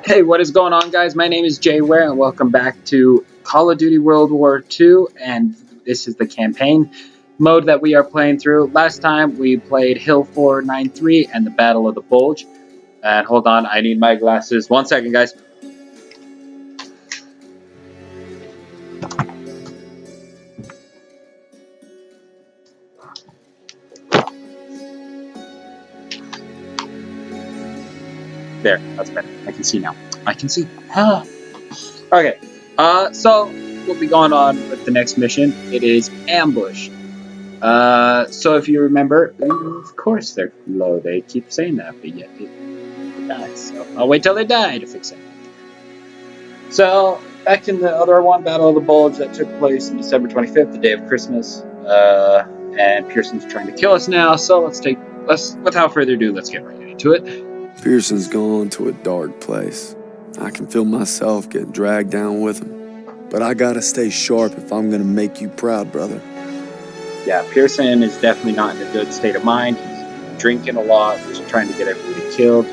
Hey, what is going on, guys? My name is Jay Ware, and welcome back to Call of Duty World War II. And this is the campaign mode that we are playing through. Last time we played Hill 493 and the Battle of the Bulge. And hold on, I need my glasses. 1 second, guys. There, that's better. I can see now. I can see. Okay, so we'll be going on with the next mission. It is Ambush. So if you remember, of course they're low. They keep saying that, but yet it dies. So I'll wait till they die to fix it. So back in the other one, Battle of the Bulge, that took place on December 25th, the day of Christmas. And Pearson's trying to kill us now. So without further ado, let's get right into it. Pearson's gone to a dark place. I can feel myself getting dragged down with him. But I gotta stay sharp if I'm gonna make you proud, brother. Yeah, Pearson is definitely not in a good state of mind. He's drinking a lot. He's trying to get everybody killed.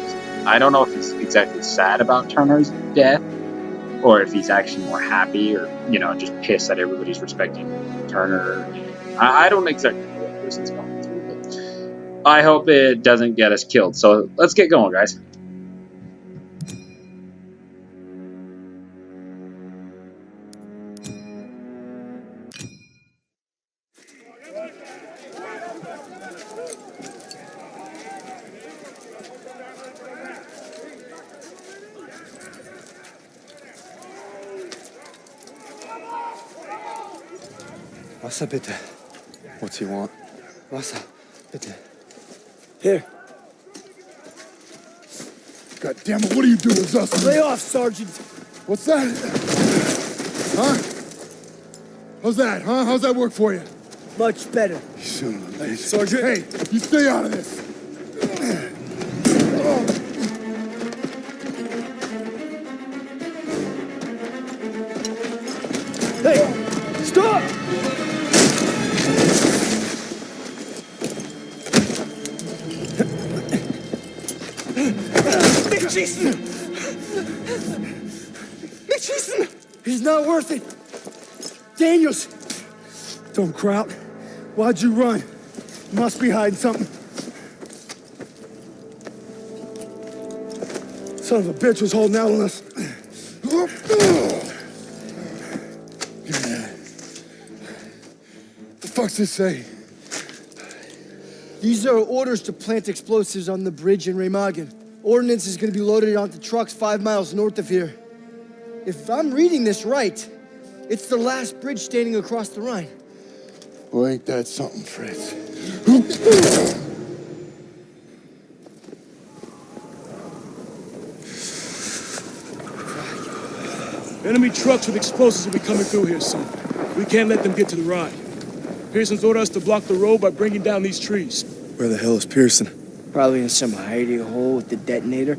I don't know if he's exactly sad about Turner's death, or if he's actually more happy, or just pissed that everybody's respecting Turner. I don't exactly know what Pearson's going through, but I hope it doesn't get us killed. So let's get going, guys. Wasser bitte. What's he want? Wasser, bitte. Here. God damn it, what are you doing, Zussman? Lay off, Sergeant. What's that? Huh? How's that, huh? How's that work for you? Much better. Son of a bitch. Sergeant. Hey, you stay out of this. Hey, stop! Mitchison! Mitchison! He's not worth it. Daniels! Don't crowd. Why'd you run? You must be hiding something. Son of a bitch was holding out on us. The fuck's this say? These are orders to plant explosives on the bridge in Remagen. Ordnance is going to be loaded onto trucks 5 miles north of here. If I'm reading this right, it's the last bridge standing across the Rhine. Well, ain't that something, Fritz? Enemy trucks with explosives will be coming through here soon. We can't let them get to the Rhine. Pearson's ordered us to block the road by bringing down these trees. Where the hell is Pearson? Probably in some hiding hole with the detonator.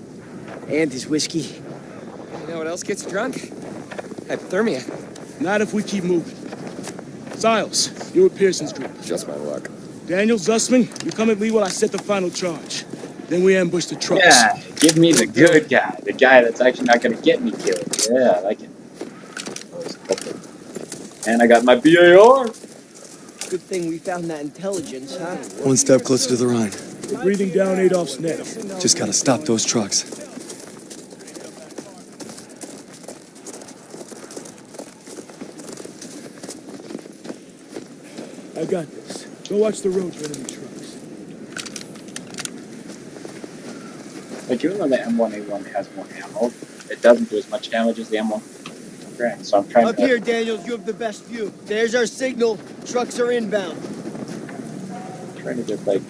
And his whiskey. You know what else gets you drunk? Hypothermia. Not if we keep moving. Siles, you're with Pearson's group. Just my luck. Daniel, Zussman, you come at me while I set the final charge. Then we ambush the trucks. Yeah, give me the good guy. The guy that's actually not going to get me killed. Yeah, I like it. And I got my BAR. Good thing we found that intelligence, huh? One step closer to the Rhine. We're breathing down Adolf's neck. Just gotta stop those trucks. I got this. Go watch the road for enemy trucks. Like, even though the M1A1 has more ammo, it doesn't do as much damage as the M1. Okay, so I'm trying Up here, Daniels, you have the best view. There's our signal. Trucks are inbound. trying to get, like,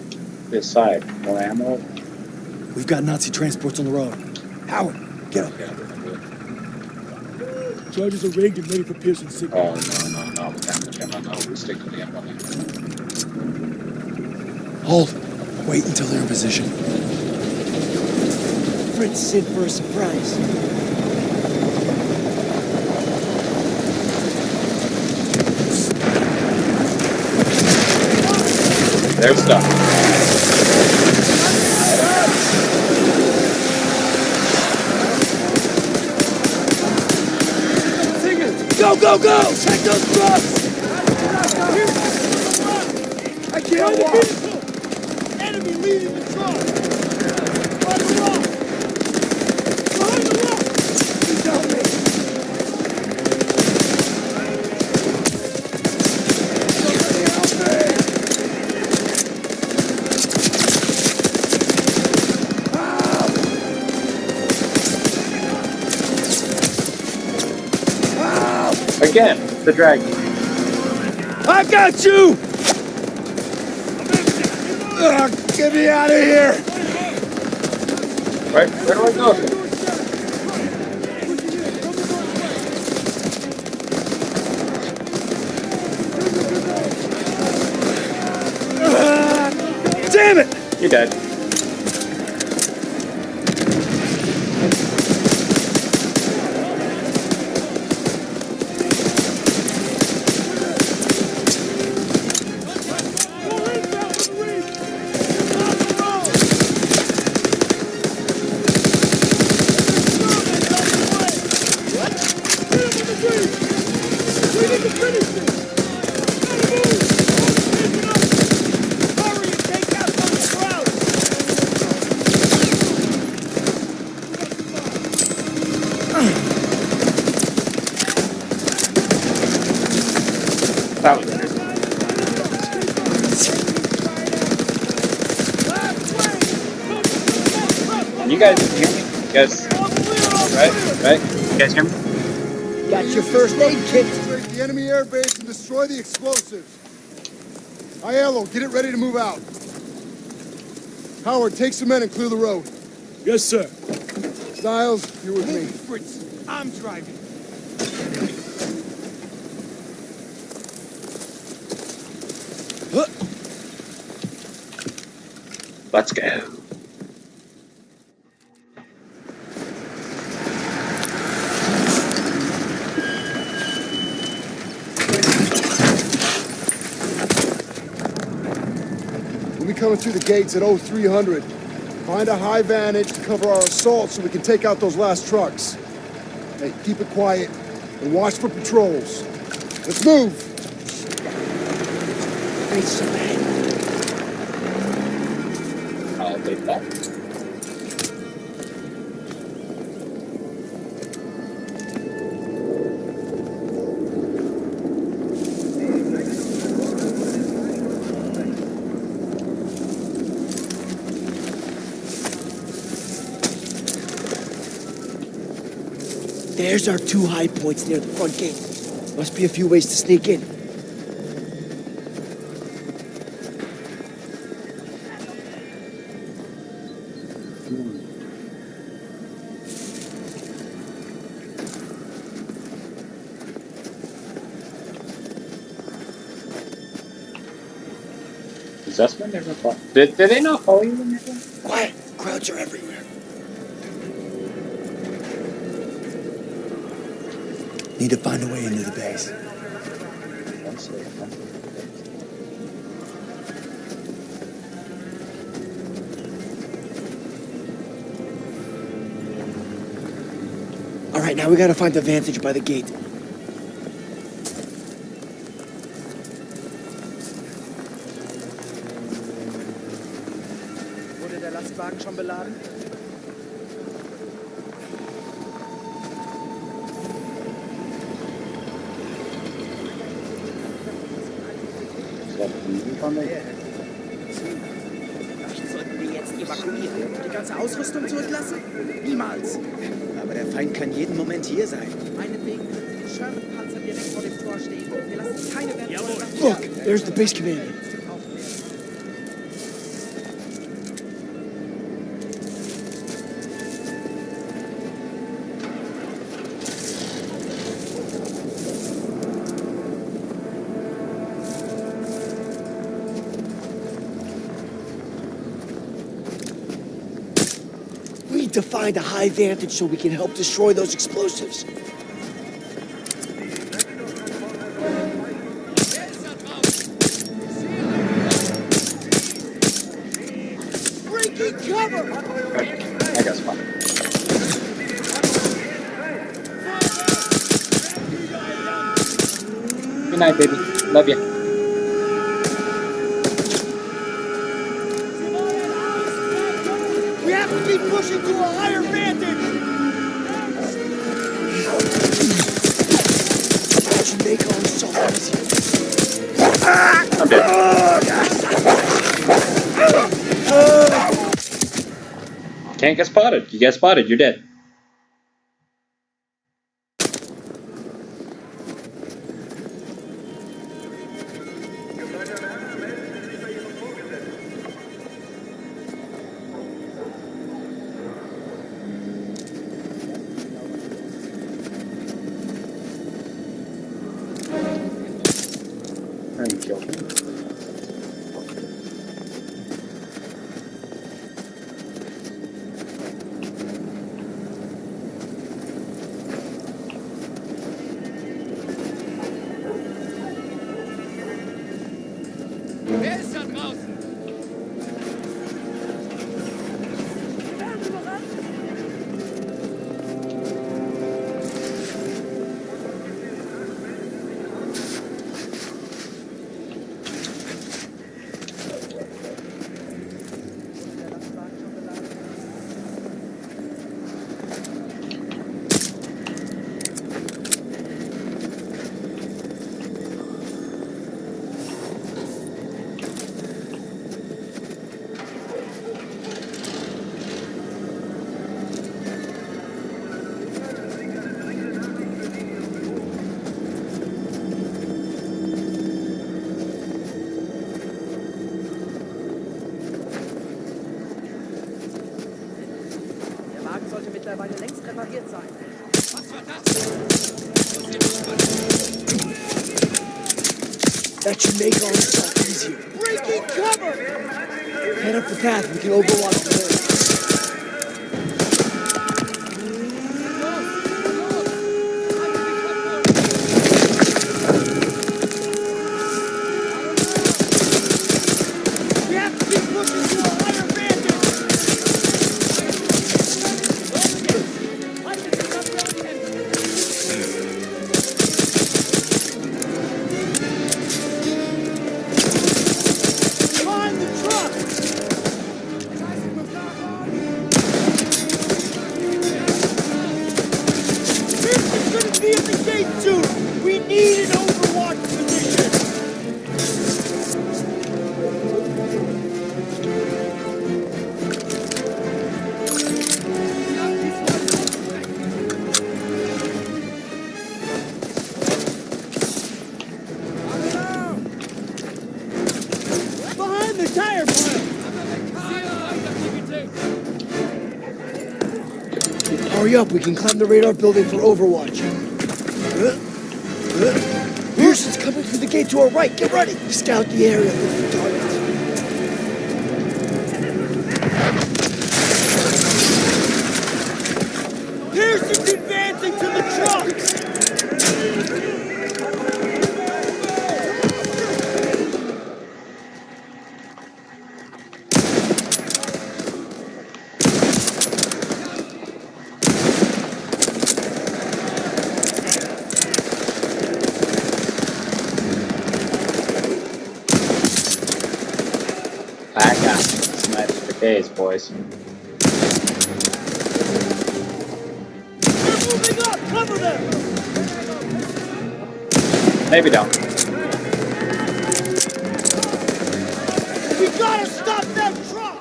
this side. More ammo. We've got Nazi transports on the road. Howard, get up. Charges are rigged and ready for Pearson's signal. Oh, no. With that much ammo, no. We stick to the M1A1. Hold. Wait until they're in position. Fritz is in for a surprise. There's stuff. go, go! Check those trucks! I can't walk! Enemy leading the truck! On the rock! Behind the rock! Please help me! Somebody help me! Again, the dragon. I got you! Get me out of here! Right, where do I go? Damn it! You're dead. That was it. You guys hear me? You guys, right? You guys hear me? Got your first aid kit. Break the enemy air base and destroy the explosives. Aiello, get it ready to move out. Howard, take some men and clear the road. Yes, sir. Stiles, you're with me. Fritz, I'm driving. Let's go. We'll be coming through the gates at 0300. Find a high vantage to cover our assault so we can take out those last trucks. Hey, keep it quiet and watch for patrols. Let's move! I'll take that. There's our two high points near the front gate. Must be a few ways to sneak in. Zussman never fought. Did they not follow you when you're going? Quiet! Crowds are everywhere. Need to find a way into the base. All right, now we gotta find the vantage by the gate. Wurde der Lastwagen schon beladen? Sollten wir jetzt evakuieren und die ganze Ausrüstung zurücklassen? Niemals. Aber der Feind kann jeden Moment hier sein. Meinetwegen können Sie die Scherbenpanzer direkt vor dem Tor stehen. Wir lassen keine Werkzeuge nach Look, there's the base commander. gebraucht werden. We need to find a high vantage so we can help destroy those explosives. Breaking cover! I guess fine. Good night, baby. Love you. We have to keep pushing to a higher vantage! Jamaica on something. I'm dead. Can't get spotted. You get spotted, you're dead. And kill him. Wer ist da draußen? Der Wagen sollte mittlerweile längst repariert sein. Was war das? That should make our assault easier. Breaking cover! Head up the path, we can overwatch the road. We have to keep pushing to a higher vantage! Find the truck! Pearson's gonna be at the gate soon! We need an overwatch position! Behind the tire pile! Hurry up, we can climb the radar building for overwatch. Pearson's coming through the gate to our right. Get ready. Scout the area. Look for targets. Pearson's advancing to the trucks. Back out. Smash the case, boys. They're moving up. Cover them. Maybe don't. We gotta stop that truck.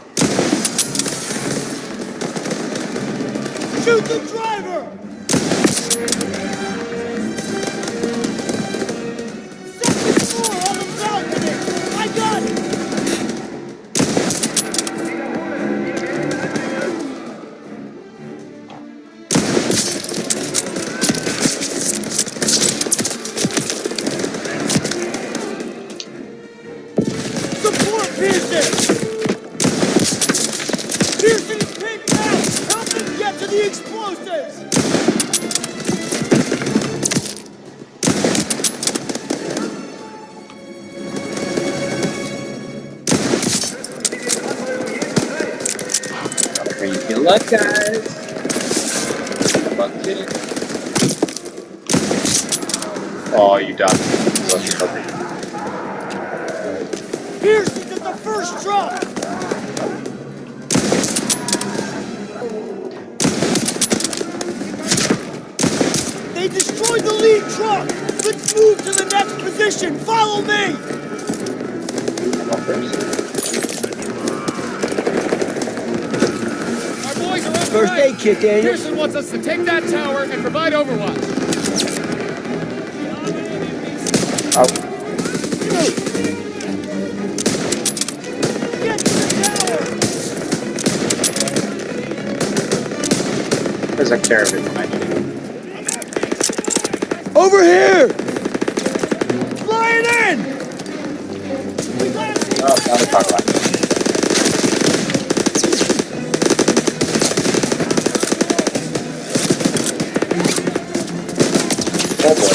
Shoot the driver. Second floor on the balcony. I got it. Support Pearson! Pearson is pinned down! Help him get to the explosives! Good luck, guys. Good luck, kid. Oh, you done. Pearson's at the first truck! They destroyed the lead truck! Let's move to the next position! Follow me! Our boys are up First right. aid kit, Daniel. Pearson wants us to take that tower and provide overwatch. Get to the tower! There's a caravan behind you. Over here! Flying in! Oh, now they talk about it. Oh boy.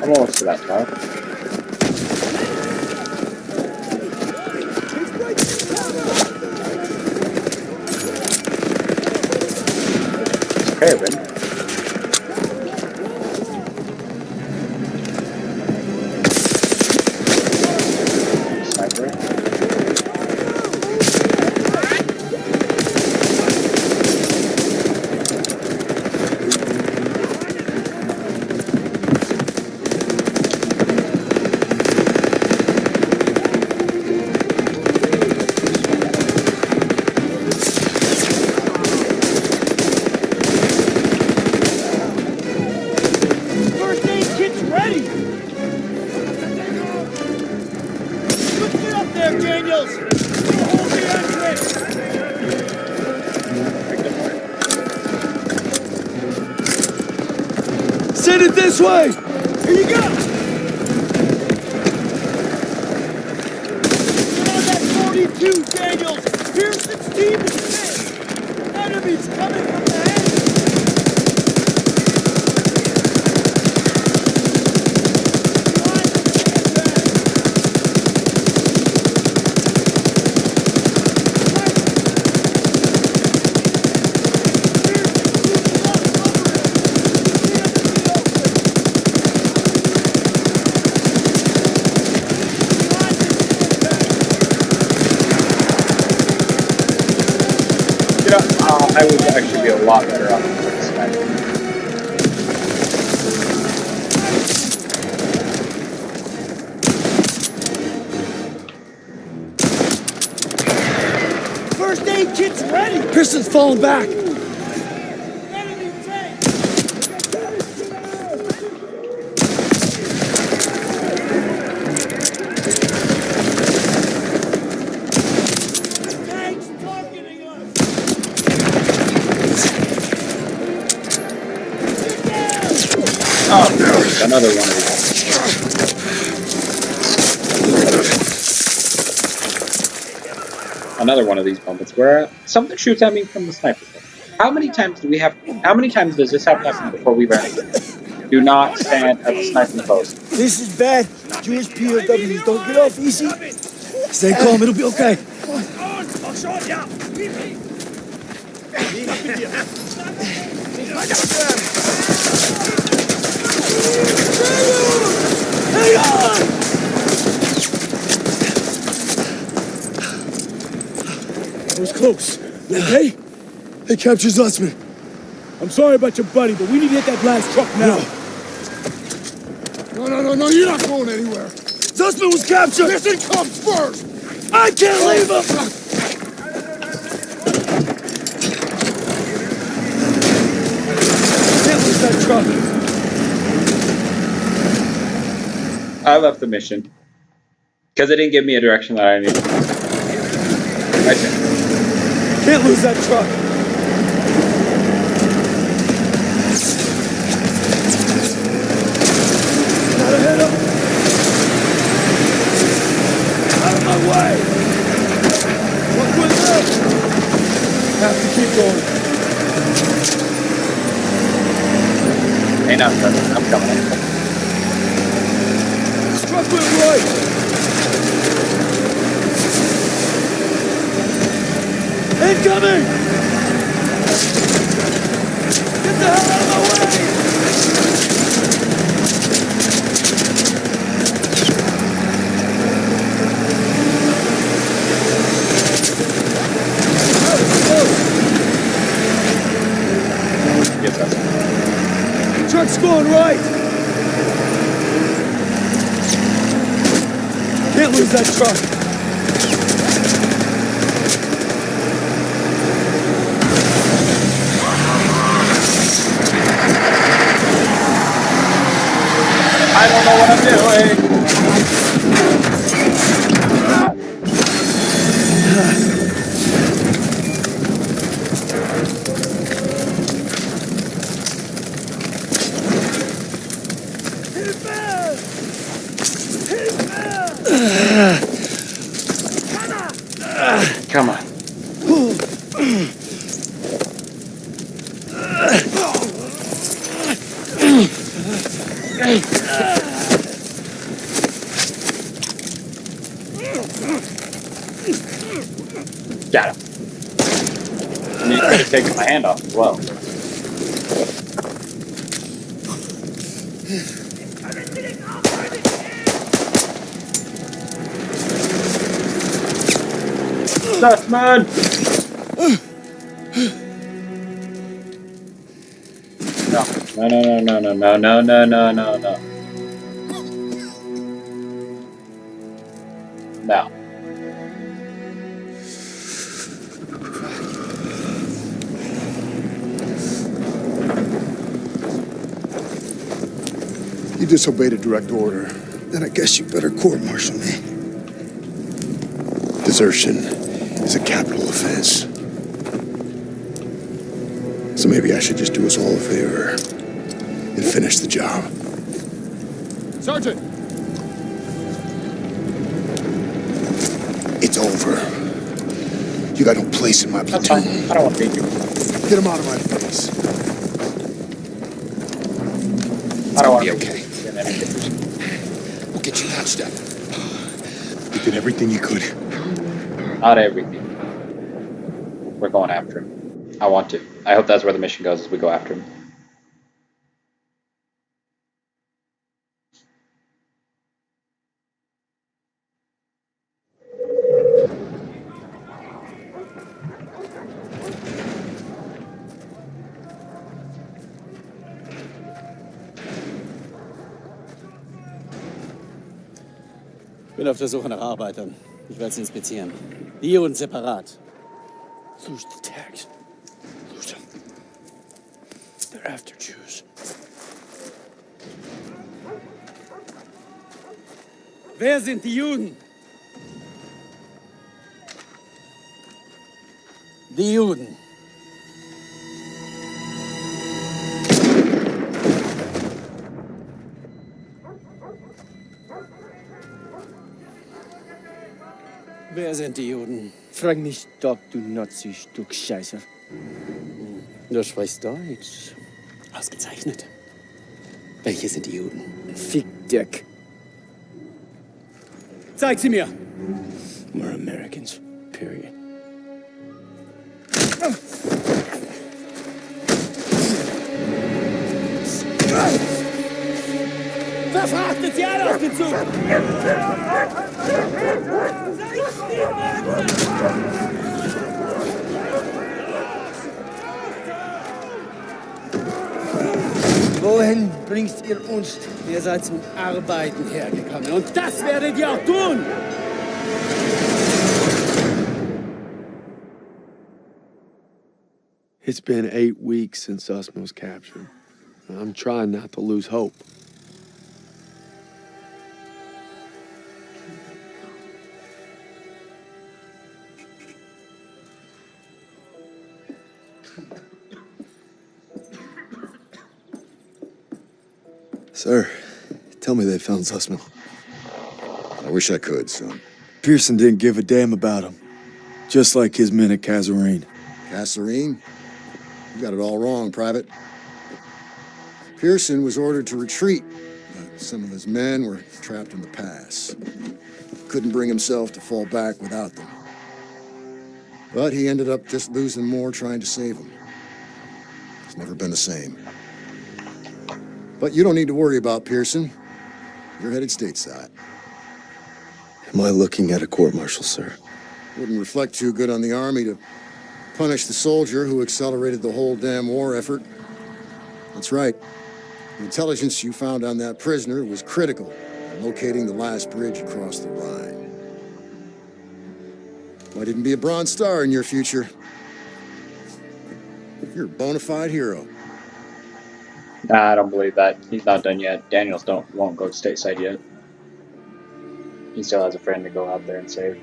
I'm almost to that tower. Caravan. Sniper. First aid kit's ready! Let's get up there, Daniels! Hold the entrance! Send it this way! Here you go! Get on that 42, Daniels! Pearson's team is hit! Enemies coming from the head! I would actually be a lot better off with this guy. First aid kit's ready! Pearson's falling back. Enemy tank! Tank's targeting us! Get down! Oh, another one of these. Another one of these moments where something shoots at me from the sniper. How many times does this have to happen before we run again? Do not stand at the sniping post. This is bad. Jewish POWs don't get off easy. Stay calm, it'll be okay. Hang on! That was close. You okay? They captured Zussman. I'm sorry about your buddy, but we need to hit that last truck now. No, you're not going anywhere. Zussman was captured! Mission comes first! I can't leave him! Can't lose that truck. I left the mission because it didn't give me a direction that I needed. Right there. Can't lose that truck. Gotta head up. Out of my way. What with them? Have to keep going. Hey, no, I'm coming. Truck went right. Incoming! Get the hell out of my way! Yes, that's Truck's going right! Can't lose that truck! I don't know what I'm doing. Come on. Got him. I mean, you could have taken my hand off as well. Dustman! No. No. You disobeyed a direct order. Then I guess you better court-martial me. Desertion is a capital offense. So maybe I should just do us all a favor and finish the job. Sergeant! It's over. You got no place in my That's fine. platoon. I don't want to beat you. Get him out of my face. I don't want to Be beat okay. you. We'll get you patched up. You did everything you could. Not everything. We're going after him. I want to. I hope that's where the mission goes, as we go after him. Ich bin auf der Suche nach Arbeitern. Ich werde sie inspizieren. Die und separat. Lose the tags. Lose them. They're after Jews. Wer sind die Juden? Die Juden. Wer sind die Juden? Frag mich doch, du Nazi-Stück Scheiße. Du sprichst Deutsch. Ausgezeichnet. Welche sind die Juden? Fick Dick. Zeig sie mir! We're Americans. Period. Verfrachtet sie alle auf den Zug! Wohin bringt ihr uns? Ihr seid zum Arbeiten hergekommen und das werdet ihr auch tun! It's been 8 weeks since Usman was captured. I'm trying not to lose hope. Sir, tell me they found Zussman. I wish I could, son. Pearson didn't give a damn about him. Just like his men at Kasserine. Kasserine? You got it all wrong, Private. Pearson was ordered to retreat, but some of his men were trapped in the pass. Couldn't bring himself to fall back without them. But he ended up just losing more trying to save them. It's never been the same. But you don't need to worry about Pearson. You're headed stateside. Am I looking at a court-martial, sir? Wouldn't reflect too good on the Army to punish the soldier who accelerated the whole damn war effort. That's right. The intelligence you found on that prisoner was critical in locating the last bridge across the Rhine. Why didn't be a Bronze Star in your future? You're a bona fide hero. Nah, I don't believe that. He's not done yet. Daniels won't go stateside yet. He still has a friend to go out there and save.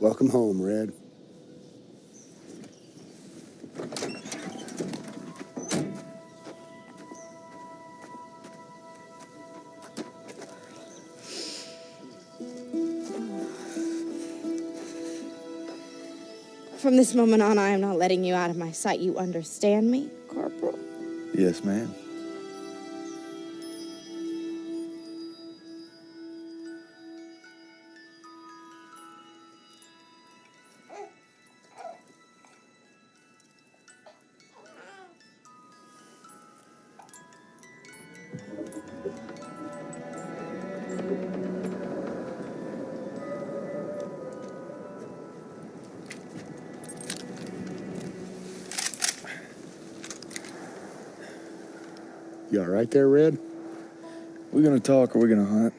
Welcome home, Red. From this moment on, I am not letting you out of my sight. You understand me, Corporal? Yes, ma'am. You all right there, Red? We gonna talk or we gonna hunt?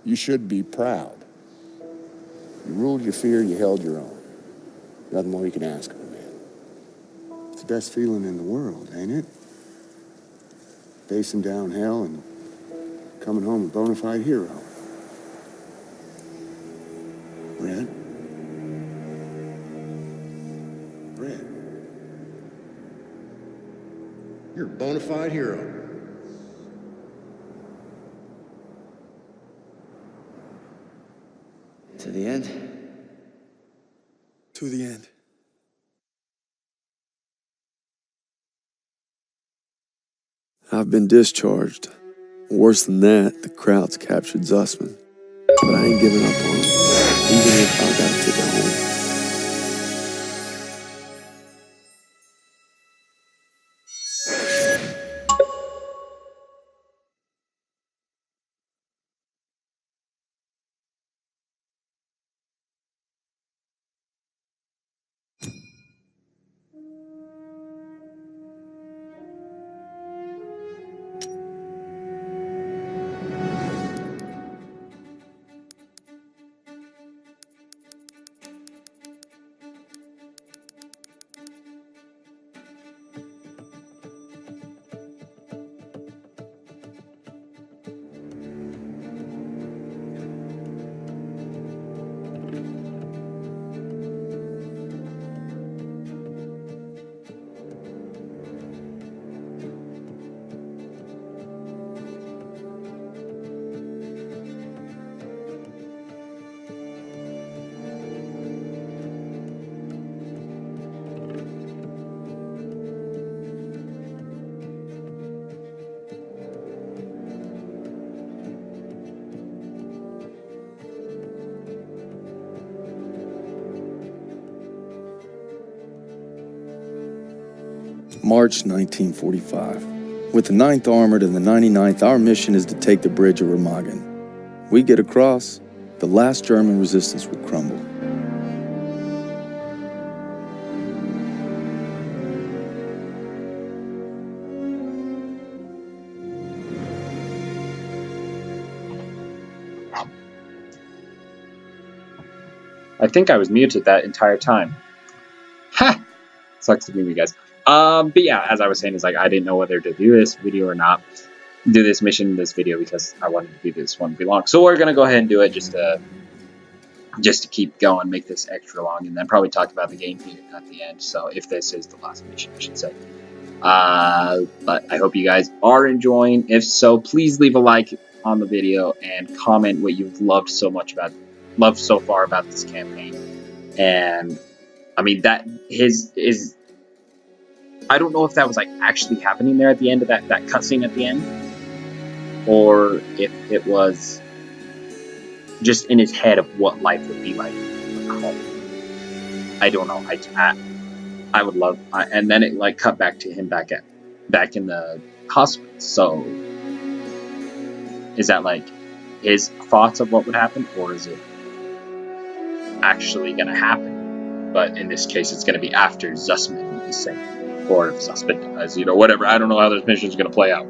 You should be proud. You ruled your fear, you held your own. Nothing more you can ask of a man. It's the best feeling in the world, ain't it? Facing down hell and coming home a bona fide hero. Red? Red. You're a bona fide hero. To the end? To the end. I've been discharged. Worse than that, the crowd's captured Zussman. But I ain't giving up on him, even if I gotta take it home. March 1945. With the 9th Armored and the 99th, our mission is to take the bridge of Remagen. We get across, the last German resistance will crumble. I think I was muted that entire time. Ha! Sucks to be me, guys. But yeah, as I was saying, is like I didn't know whether to do this video or not. Do this mission in this video because I wanted to be this one be long. So we're gonna go ahead and do it just to keep going, make this extra long, and then probably talk about the game here at the end. So if this is the last mission, I should say. But I hope you guys are enjoying. If so, please leave a like on the video and comment what you've loved so far about this campaign. And I mean that is I don't know if that was like actually happening there at the end of that cutscene at the end, or if it was just in his head of what life would be like home. I don't know. I would love, and then it like cut back to him back in the hospital. So is that like his thoughts of what would happen, or is it actually going to happen? But in this case, it's going to be after Zussman is saved. Or if Zussman dies, whatever. I don't know how this mission is going to play out.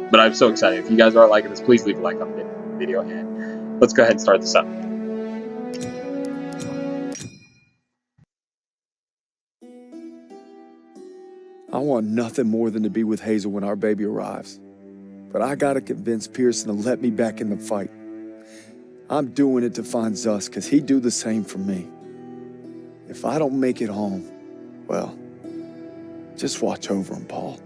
But I'm so excited. If you guys are liking this, please leave a like on the video. And let's go ahead and start this up. I want nothing more than to be with Hazel when our baby arrives. But I gotta convince Pearson to let me back in the fight. I'm doing it to find Zuss, because he'd do the same for me. If I don't make it home, well, just watch over him, Paul.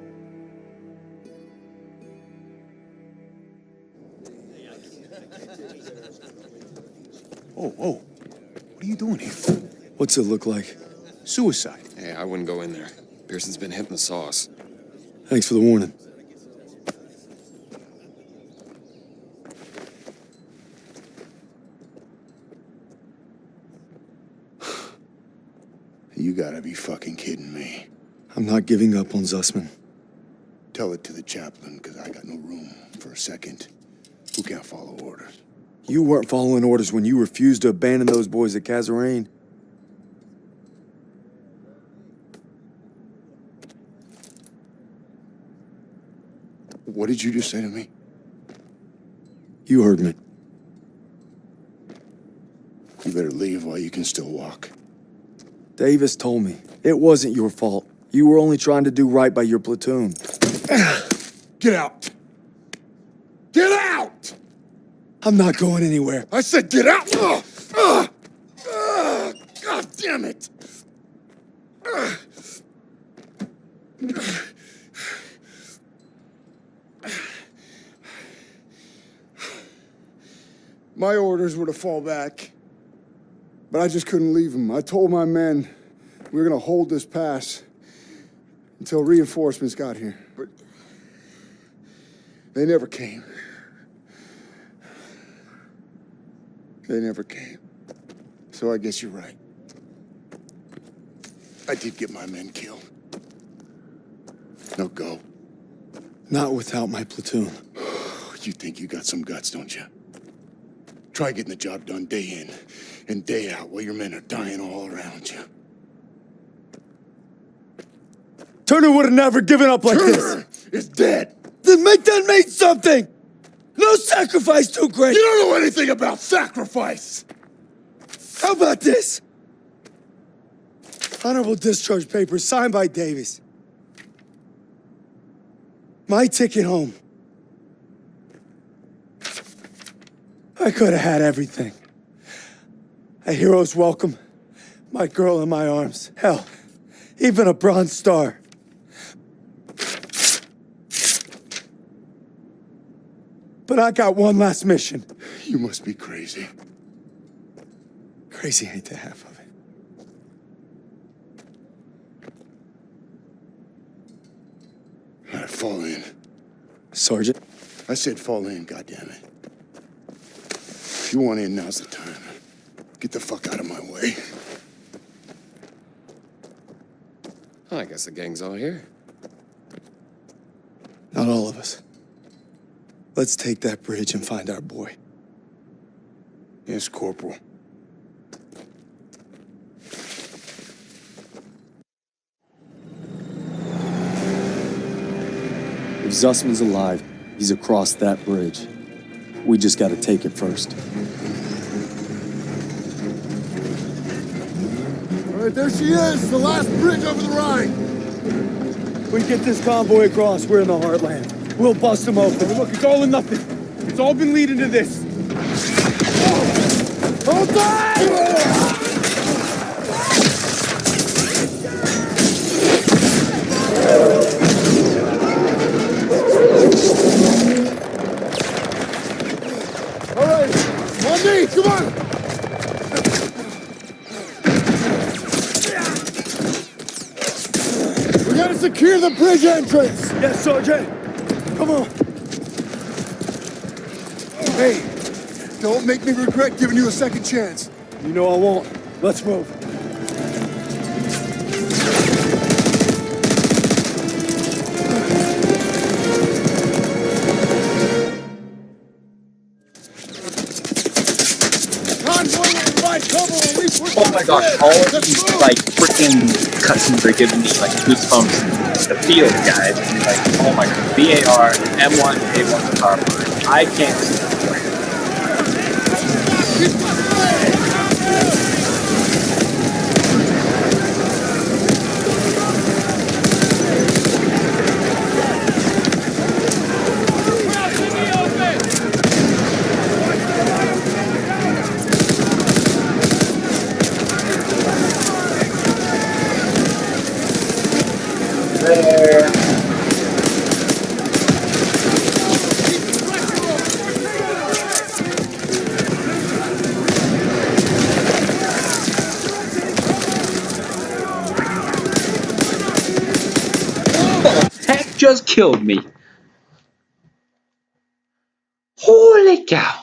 Whoa, what are you doing here? What's it look like? Suicide. Hey, I wouldn't go in there. Pearson's been hitting the sauce. Thanks for the warning. You gotta be fucking kidding me. I'm not giving up on Zussman. Tell it to the chaplain, because I got no room for a second. Who can't follow orders? You weren't following orders when you refused to abandon those boys at Kazarane. What did you just say to me? You heard me. You better leave while you can still walk. Davis told me it wasn't your fault. You were only trying to do right by your platoon. Get out! Get out! I'm not going anywhere. I said get out! God damn it! My orders were to fall back, but I just couldn't leave them. I told my men we were gonna hold this pass until reinforcements got here, but they never came. They never came. So I guess you're right. I did get my men killed. No go. Not without my platoon. You think you got some guts, don't you? Try getting the job done day in and day out while your men are dying all around you. Turner would have never given up like Turner this. is dead. Then make that mean something. No sacrifice too great. You don't know anything about sacrifice. How about this? Honorable discharge papers signed by Davis. My ticket home. I could have had everything. A hero's welcome, my girl in my arms. Hell, even a Bronze Star. But I got one last mission. You must be crazy. Crazy ain't the half of it. All right, fall in. Sergeant? I said fall in, goddammit. If you want in, now's the time. Get the fuck out of my way. I guess the gang's all here. us. Let's take that bridge and find our boy. Yes, Corporal. If Zussman's alive, he's across that bridge. We just gotta take it first. All right, there she is, the last bridge over the Rhine. We get this convoy across, we're in the heartland. We'll bust them open. Look, it's all or nothing. It's all been leading to this. Hold on! All right, on me, come on! We gotta secure the bridge entrance! Yes, Sergeant. Come on. Hey, don't make me regret giving you a second chance. You know I won't. Let's move. Oh my gosh, all of these like freaking cutscenes are giving me like goosebumps. The field, guys. Like, oh my god. BAR, M1, A1 power line. I can't see the point. That just killed me. Holy cow.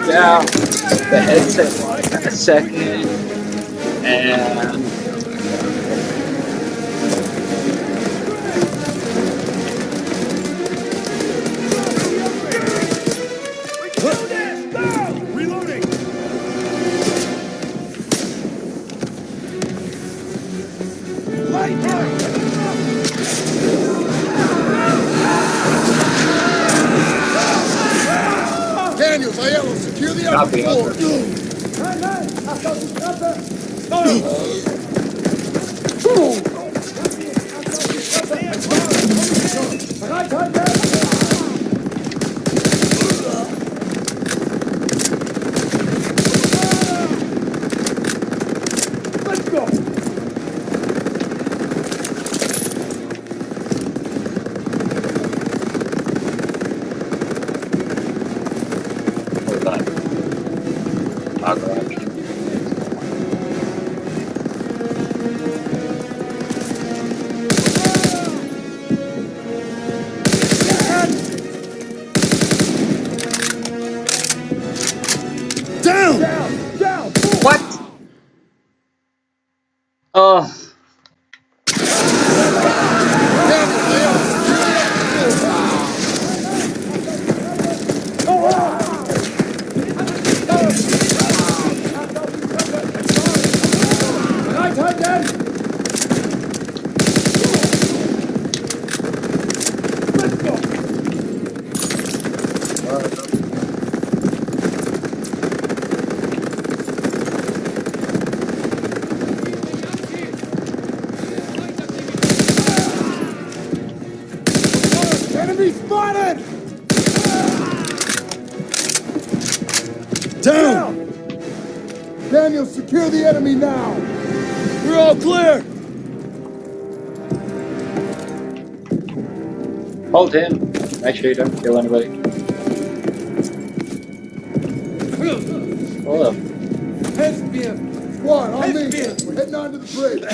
Yeah, the headset a second, and Daniels, Aiello's Copy, Oscar. Hold on. Toggle option. Down! What? Oh. Enemy spotted! Down! Daniel, secure the enemy now! We're all clear! Hold him. Make sure you don't kill anybody. Hold up. Squad, on me! We're heading onto the bridge!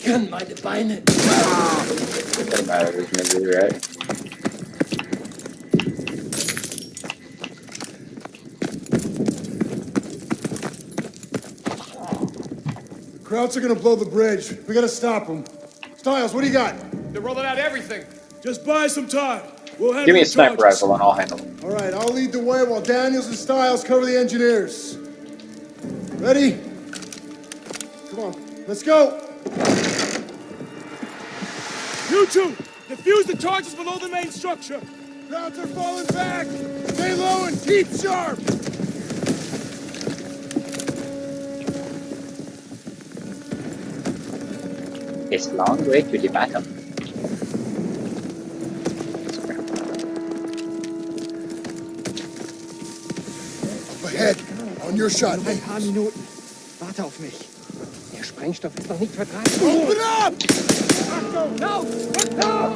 Kann meine Beine. Doesn't matter who's gonna do, right? Krauts are gonna blow the bridge. We gotta stop them. Styles, what do you got? They're rolling out everything. Just buy some time. We'll handle Give me a the sniper charges. rifle and I'll handle it. All right, I'll lead the way while Daniels and Styles cover the engineers. Ready? Come on, let's go! You two, defuse the charges below the main structure. Krauts are falling back! Stay low and keep sharp! It's a long way to the bottom. Up ahead, on your shot. Ein paar Minuten. Warte auf mich. Der Sprengstoff ist noch nicht verteilt. Open up! Lauf! Und lauf!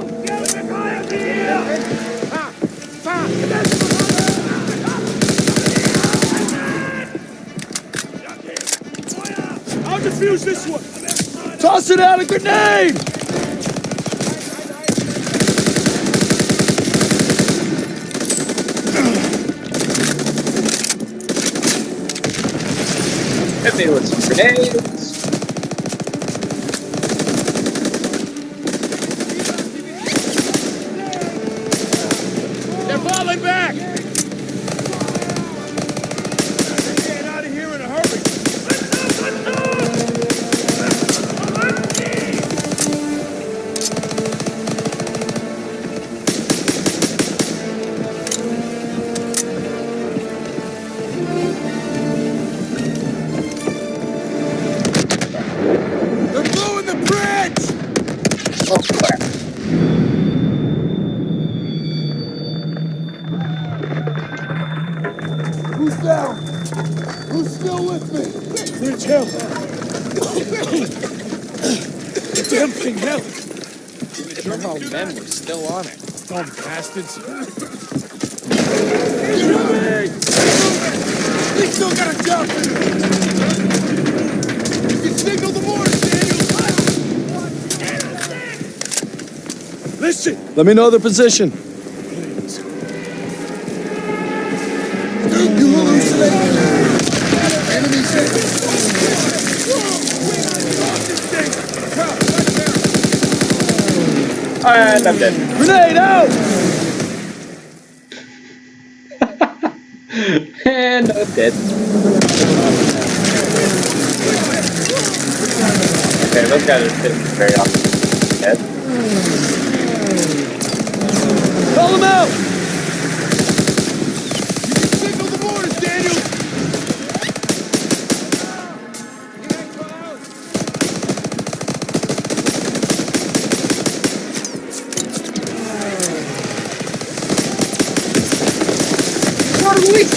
Fahr! Fahr! I'll defuse this one. Toss it out, a grenade! Hit me with some grenades. They're falling back. Get out of here in a hurry. They're blowing the bridge! Oh, crap. Who's down? Who's still with me? It's him. Damn thing held. Somehow men were still on it. Dumb bastards. We still got a job to do! You can signal the mortars, Daniel! Listen. Let me know the position. You hallucinated! Enemies in! And I'm dead. Grenade out! And I'm dead. Okay, those guys are sitting very often. Dead. Call him out! You can signal the mortars, Daniel!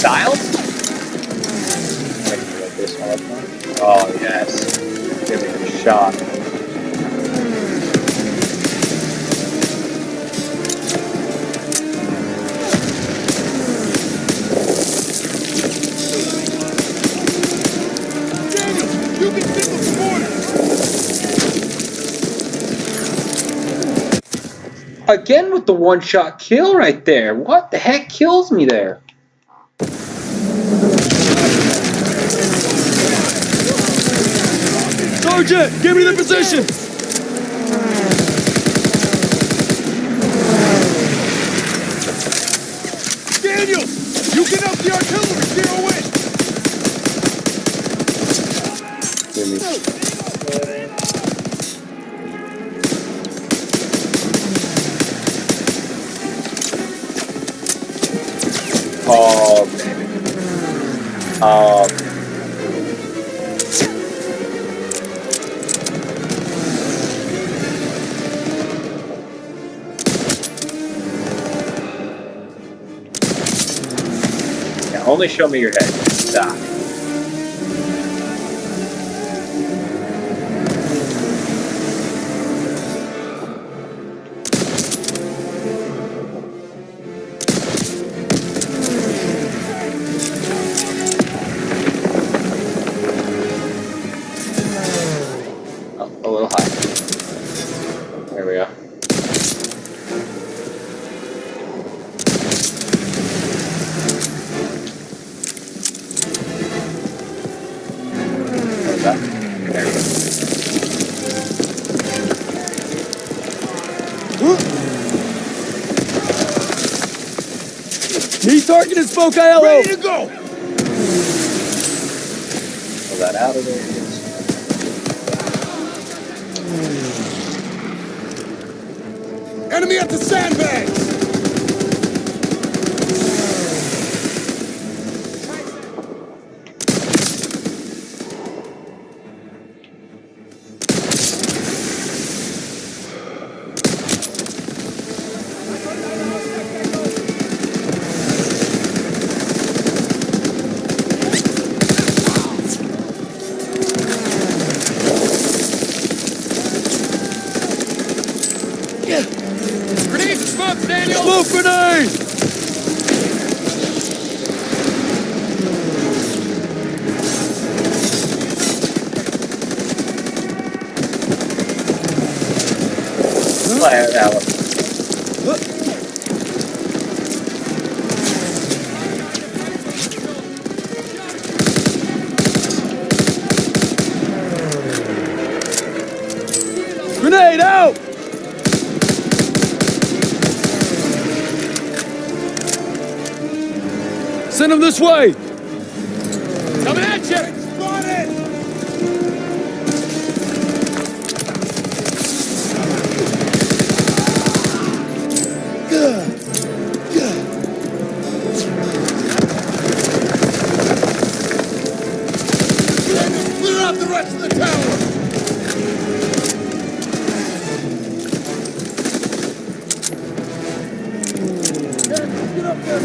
missiles? Oh, yes. Give it a shot. You can signal support! Again with the one-shot kill right there. What the heck kills me there? Sergeant, give me the position! Daniel! You can help the artillery zero in! Oh, baby. Oh. Yeah, only show me your head. Stop. A little high. There we go. What's that? There we go. Need target and smoke ILO! Ready to go! Pull that out of there. Enemy at the sandbags! Grenade smoke, Daniel! Smoke grenade! Fire that one. Grenade out! Send him this way! Coming at you! Spotted! Clear out the rest of the tower! Get up there!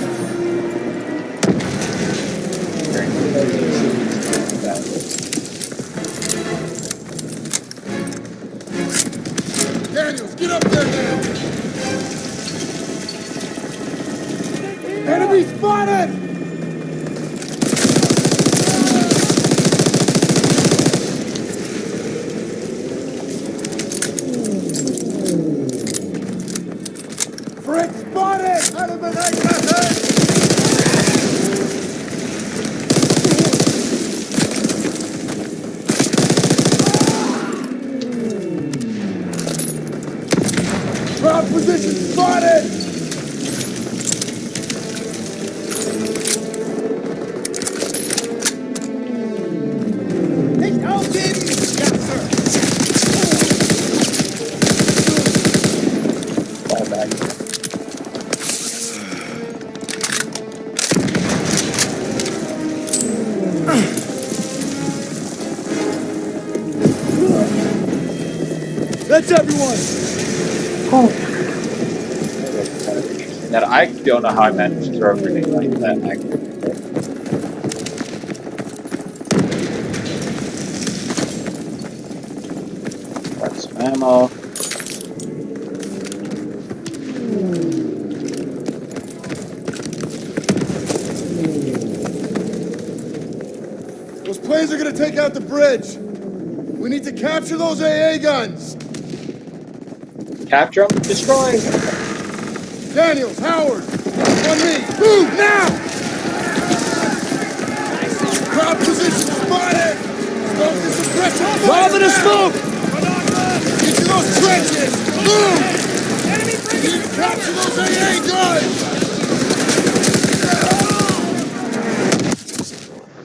Daniels, get up there now! Enemy spotted! Frick spotted! Out of the night method! Ground position spotted! Nicht aufgeben! Yes, sir! Fall back. That's everyone! That I don't know how I managed to throw a grenade like that. Grab some ammo. Those planes are gonna take out the bridge. We need to capture those AA guns. Capture them, destroy. Daniels, Howard, on me. Move now! Crowd position spotted. Smoke is suppression. Bomb in the smoke! Get to those trenches. Move! We need to capture those AA guns.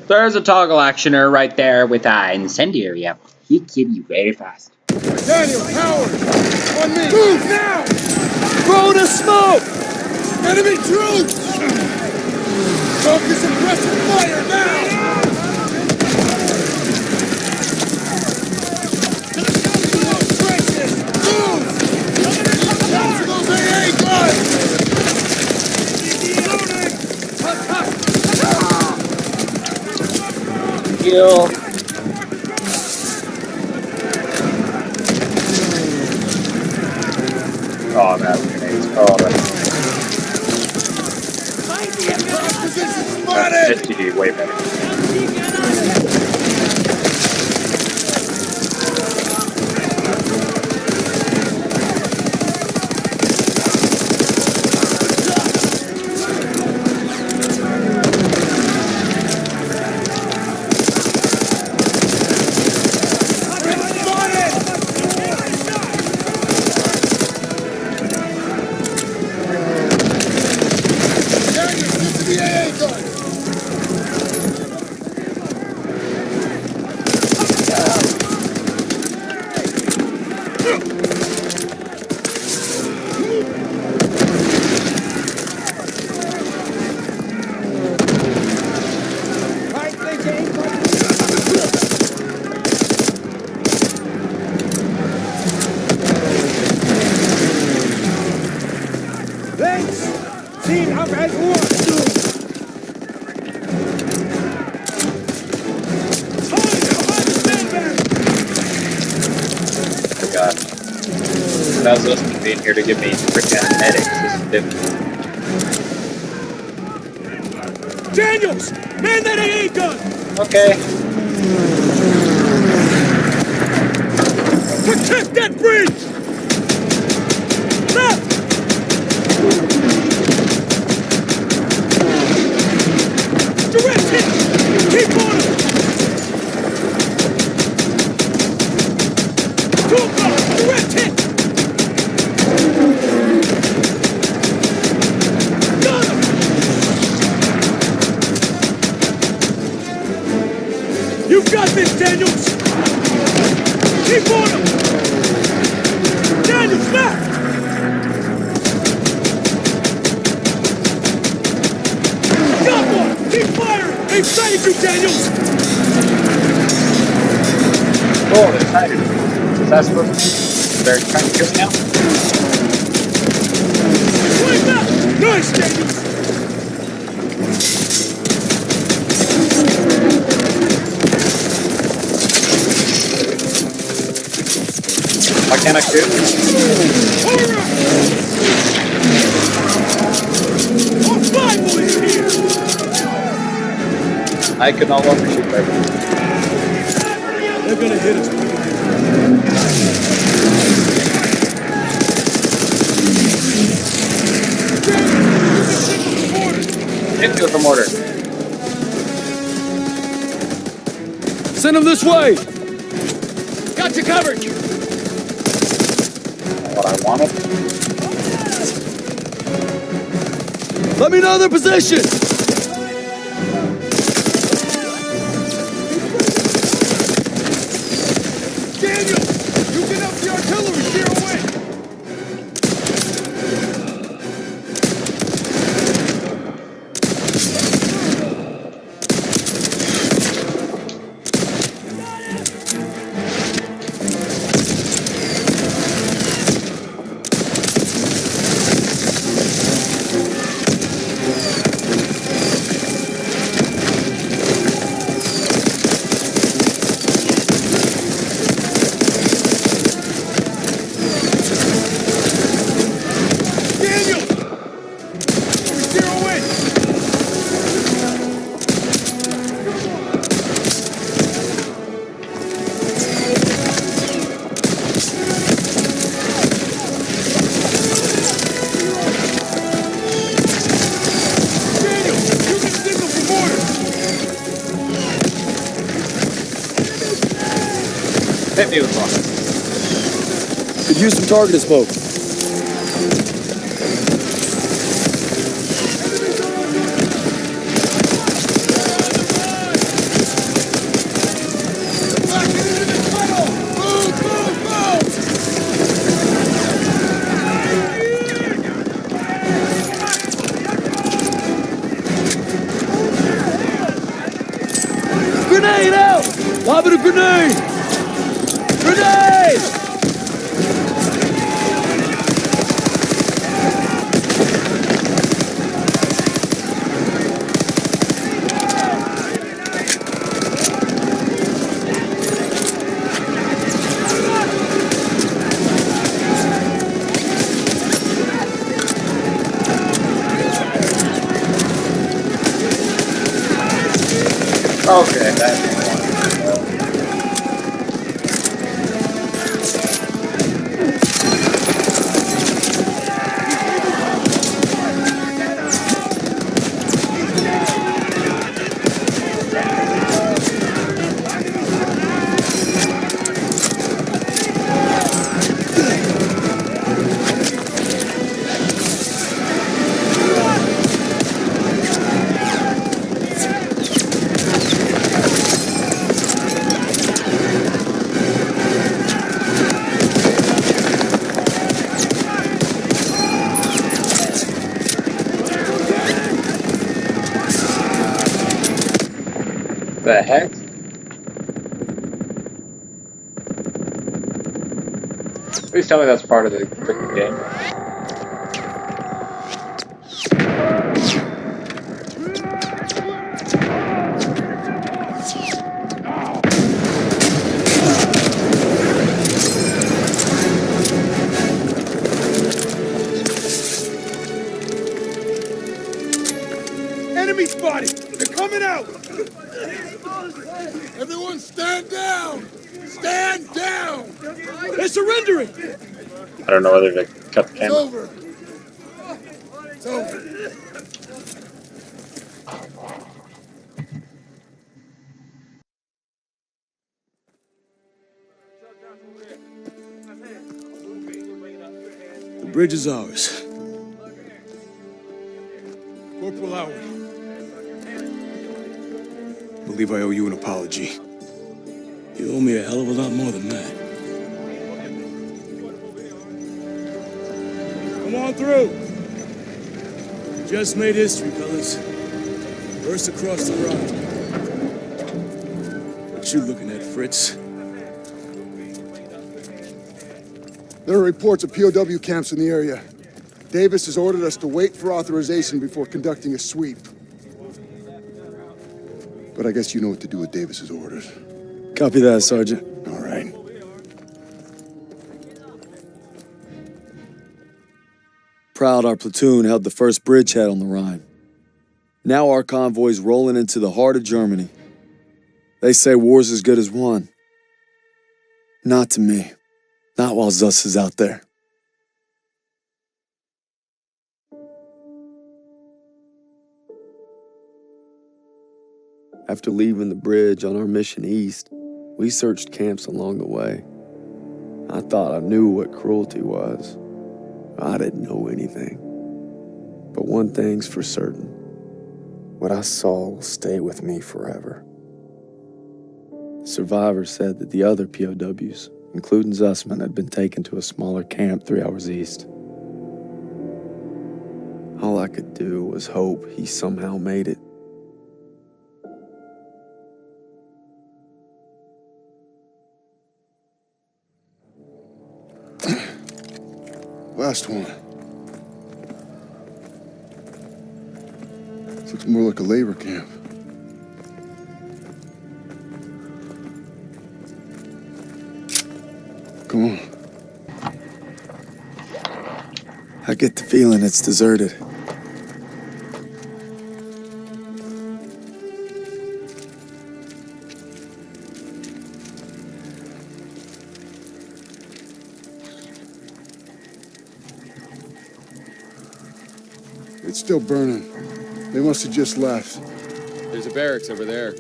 There's a toggle actioner right there with incendiary ammo. He kill you very fast. Daniels, Howard, on me. Move now! Throw the smoke! Enemy troops! Focus and pressing fire now! Those trenches! Move! Capture those AA guns! Kill. Oh, that grenades. Oh, Position spotted! STD way better. I was listening to being here to give me freaking medics. This is different. Daniels! Man that AA gun! Okay. Protect that bridge! Left! Direct hit! Keep on him! Direct hit! Got him! You got this, Daniels! Keep on him! Daniels, left! Got one! Keep firing! They've sighted you, Daniels! Oh, they're sighted. Is that supposed to be? They're trying to kill me now? Wait up! Nice, Daniels! Why can't I shoot? I can no longer shoot right now. They're gonna hit us. Hit me with the mortar. Send them this way! Got you covered! What I wanted. Let me know their position! Daniel! You get up the artillery, steer away! continue the process. Could use some targeted smoke. Grenade out! Lobbing a grenade! Grenade! Okay, that's one. The heck? Please tell me that's part of the freaking game. Enemy spotted! They're coming out! Everyone stand down! Stand down! They're surrendering! I don't know whether to cut the It's camera. over. It's over. The bridge is ours. Corporal Howard. I believe I owe you an apology. You owe me a hell of a lot more than that. Come on through. Just made history, fellas. First across the road. What you looking at, Fritz? There are reports of POW camps in the area. Davis has ordered us to wait for authorization before conducting a sweep. But I guess you know what to do with Davis's orders. Copy that, Sergeant. All right. Proud our platoon held the first bridgehead on the Rhine. Now our convoy's rolling into the heart of Germany. They say war's as good as won. Not to me. Not while Zuss is out there. After leaving the bridge on our mission east, we searched camps along the way. I thought I knew what cruelty was. I didn't know anything. But one thing's for certain. What I saw will stay with me forever. The survivors said that the other POWs, including Zussman, had been taken to a smaller camp 3 hours east. All I could do was hope he somehow made it. Last one. This looks more like a labor camp. Come on. I get the feeling it's deserted. It's still burning. They must have just left. There's a barracks over there.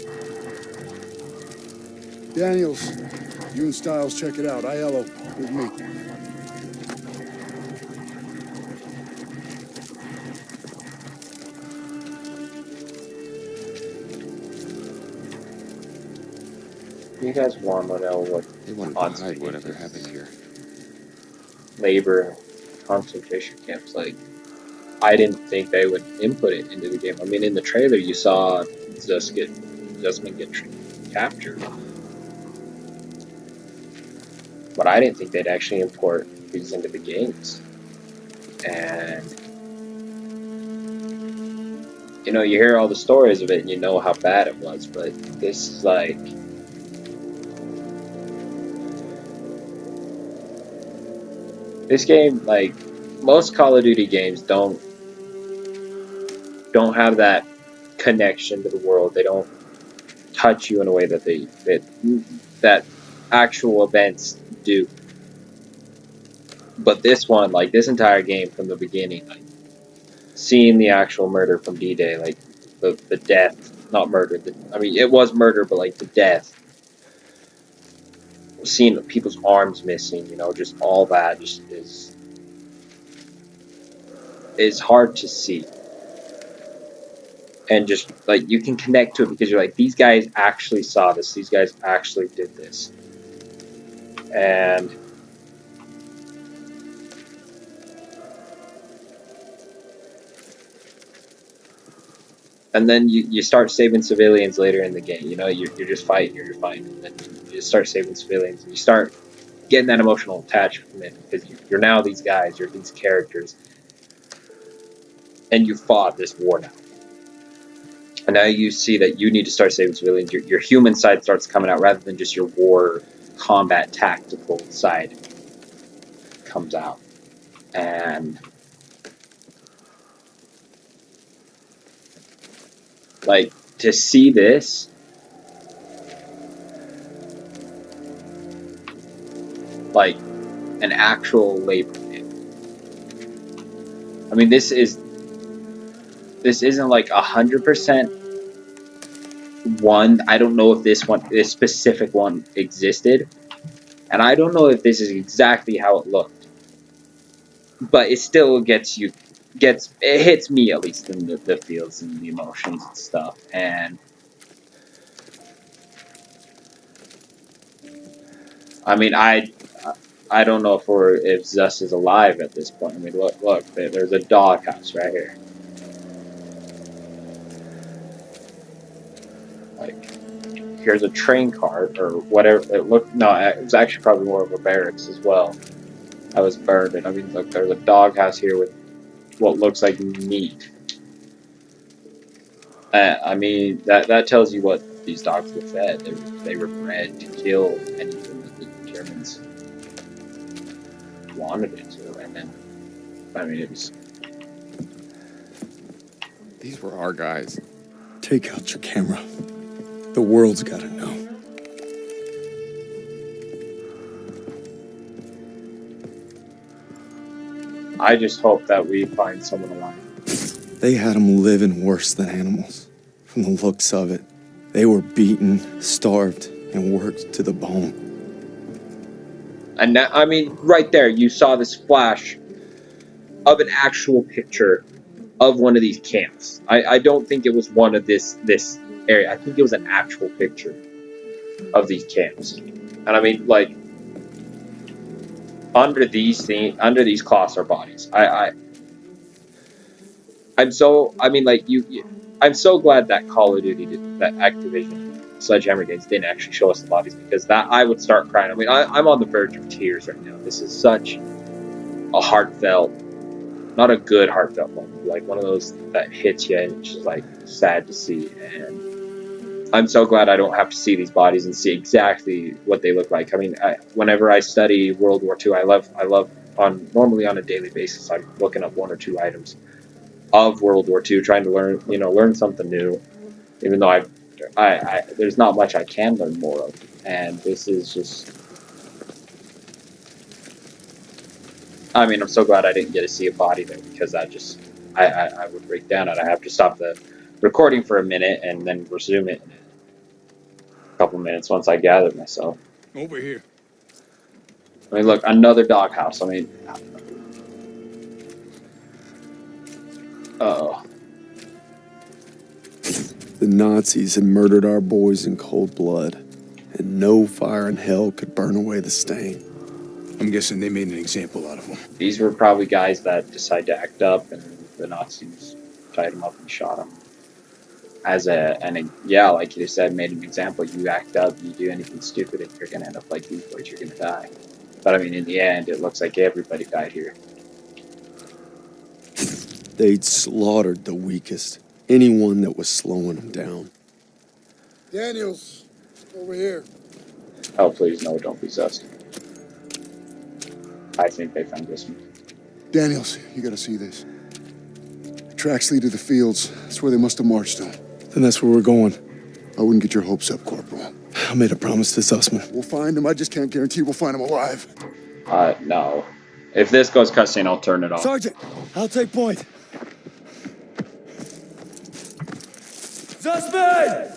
Daniels, You and Styles check it out. Aiello, with me. You guys want to know what They wanted to hide whatever happened here. labor concentration camps like? I didn't think they would input it into the game. I mean, in the trailer, you saw Zussman get captured, but I didn't think they'd actually import these into the games. And you know, you hear all the stories of it, and you know how bad it was. But this is like, this game, like most Call of Duty games, don't have that connection to the world. They don't touch you in a way that that actual events do. But this one, like this entire game from the beginning, like seeing the actual murder from D-Day, like the death, not murder. I mean, it was murder, but like the death. Seeing people's arms missing, you know, just all that just is hard to see. And just like you can connect to it because you're like, these guys actually saw this. These guys actually did this. And then you start saving civilians later in the game. You know, you're just fighting, you're fighting, and then you just start saving civilians. And you start getting that emotional attachment because you're now these guys, you're these characters, and you fought this war now. And now you see that you need to start saving civilians. Your human side starts coming out rather than just your war, combat, tactical side comes out. And like to see this, like an actual labor camp. I mean, this isn't like 100% one. I don't know if this specific one existed, and I don't know if this is exactly how it looked. But it still it hits me at least in the feels and the emotions and stuff. And I mean, I don't know if Zuss is alive at this point. I mean, look, there's a doghouse right here. Like, here's a train cart or whatever. It was actually probably more of a barracks as well. That was burned. And I mean, look, there's a doghouse here with what looks like meat. I mean, that tells you what these dogs were fed. They were bred to kill anything that the Germans wanted it to. And then, I mean, it was... These were our guys. Take out your camera. The world's gotta know. I just hope that we find someone alive. They had them living worse than animals. From the looks of it, they were beaten, starved, and worked to the bone. And now, I mean, right there, you saw this flash of an actual picture of one of these camps. I don't think it was one of this area. I think it was an actual picture of these camps. And I mean, like, under these cloths are bodies. I'm so glad that Call of Duty that Activision Sledgehammer games didn't actually show us the bodies, because that I would start crying. I mean, I'm on the verge of tears right now. This is such a heartfelt, not a good heartfelt moment, like one of those that hits you and it's just like sad to see. And I'm so glad I don't have to see these bodies and see exactly what they look like. I mean, whenever I study World War II, I love normally on a daily basis, I'm looking up one or two items of World War II, trying to learn something new, even though there's not much I can learn more of. And this is just, I mean, I'm so glad I didn't get to see a body there, because I would break down and I have to stop the recording for a minute and then resume it in a couple minutes once I gather myself. Over here. I mean, look, another doghouse. I mean, uh-oh. The Nazis had murdered our boys in cold blood, and no fire in hell could burn away the stain. I'm guessing they made an example out of them. These were probably guys that decided to act up, and the Nazis tied them up and shot them. Yeah, like you said, made an example. You act up, you do anything stupid, and you're gonna end up like these boys. You're gonna die. But I mean, in the end, it looks like everybody died here. They'd slaughtered the weakest, anyone that was slowing them down. Daniels, over here. Oh, please, no, don't be sus. I think they found this one. Daniels, you gotta see this. The tracks lead to the fields. That's where they must have marched them. Then that's where we're going. I wouldn't get your hopes up, Corporal. I made a promise to Sussman. We'll find him. I just can't guarantee we'll find him alive. No. If this goes cussing, I'll turn it off. Sergeant, I'll take point. Suspect!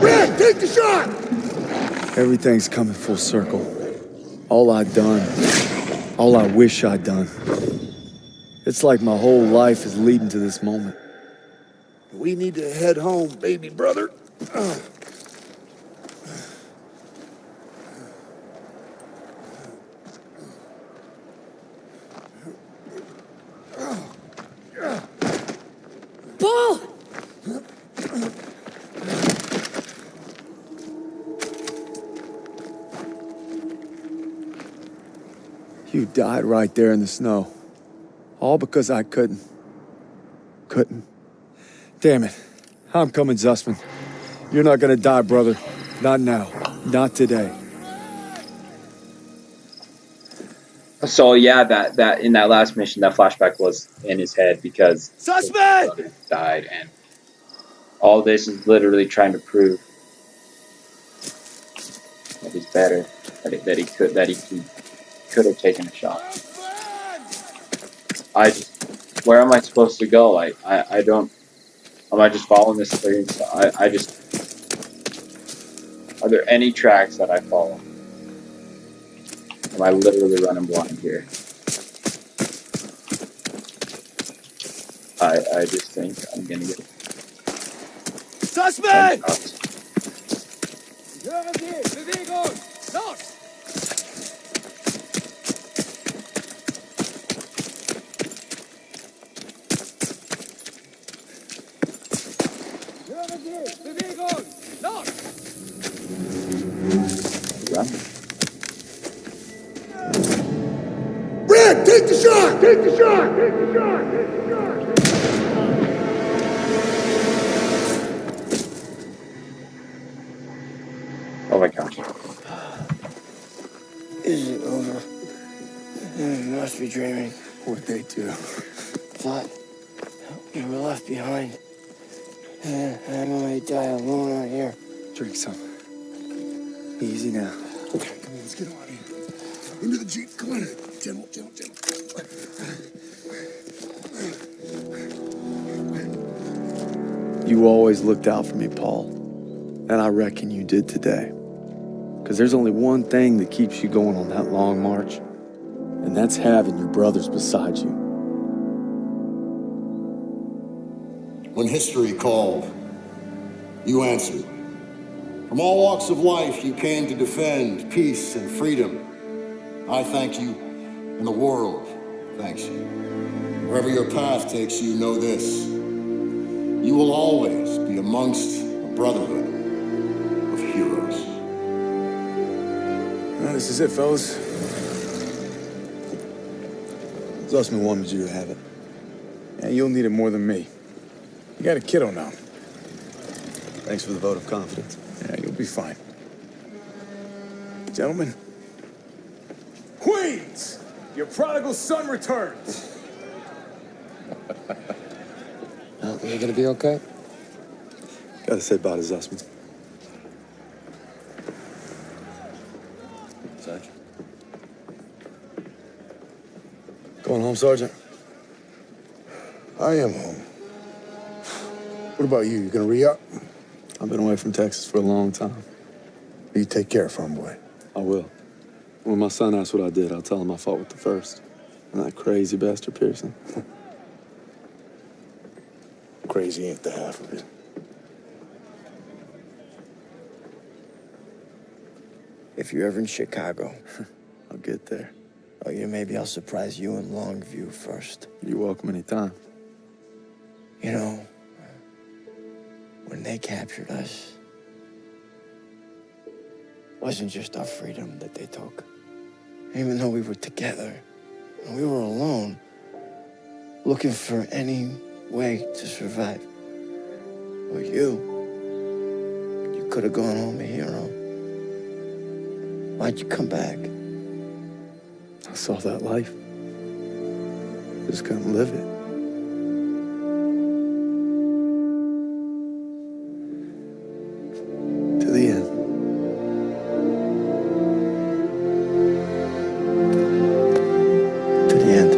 Red, take the shot! Everything's coming full circle. All I'd done, all I wish I'd done. It's like my whole life is leading to this moment. We need to head home, baby brother. Paul! You died right there in the snow. All because I couldn't. Damn it. I'm coming, Zussman. You're not gonna die, brother. Not now. Not today. So yeah, that in that last mission, that flashback was in his head because his brother died, and all this is literally trying to prove that he's better, that he could have taken a shot. Where am I supposed to go? I don't. Am I just following this thing? Are there any tracks that I follow? Am I literally running blind here? I just think I'm gonna get. Suspect! Hören Sie! Bewegung! Los! Hören Sie! Bewegung! Los! Run. Red, take the shot! Take the shot! Take the shot! Take the shot! Oh my gosh. Is it over? You must be dreaming. What'd they do? Thought we were left behind. And I'm gonna die alone out here. Drink some. Easy now. Okay, come on, let's get on here. Into the Jeep, come on. Gentle. You always looked out for me, Paul. And I reckon you did today. Because there's only one thing that keeps you going on that long march. And that's having your brothers beside you. When history called, you answered. From all walks of life, you came to defend peace and freedom. I thank you, and the world thanks you. Wherever your path takes you, know this. You will always be amongst a brotherhood of heroes. Well, this is it, fellas. Zussman wanted you to have it. Yeah, you'll need it more than me. You got a kiddo now. Thanks for the vote of confidence. Yeah, you'll be fine. Gentlemen. Queens! Your prodigal son returns! You gonna be okay? Gotta say bye to Zussman. Sergeant. Going home, Sergeant? I am home. What about you? You gonna re-up? I've been away from Texas for a long time. You take care, farm boy. I will. When my son asks what I did, I'll tell him I fought with the first. And that crazy bastard Pearson. Crazy ain't the half of it. If you're ever in Chicago, I'll get there. oh yeah, maybe I'll surprise you in Longview first. You're welcome anytime. You know, when they captured us, it wasn't just our freedom that they took. Even though we were together, and we were alone, looking for any way to survive. But you could have gone home a hero. Why'd you come back? I saw that life. Just couldn't live it. To the end. To the end.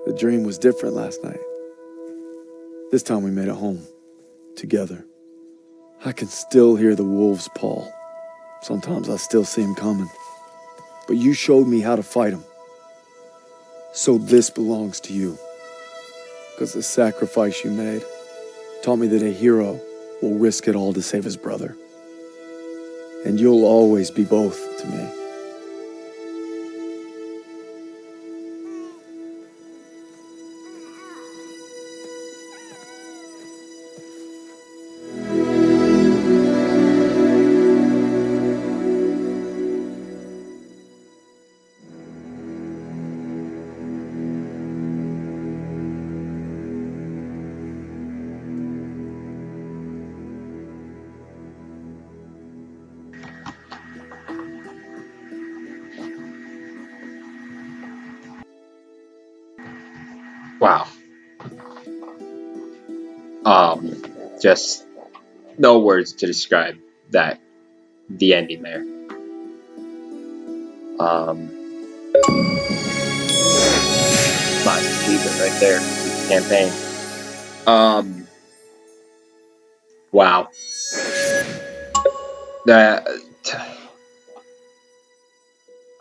The dream was different last night. This time we made it home, together. I can still hear the wolves' paw. Sometimes I still see them coming. But you showed me how to fight them. So this belongs to you. Because the sacrifice you made taught me that a hero will risk it all to save his brother. And you'll always be both to me. Wow. Just no words to describe that, the ending there. Nice achievement right there. Campaign. Wow. I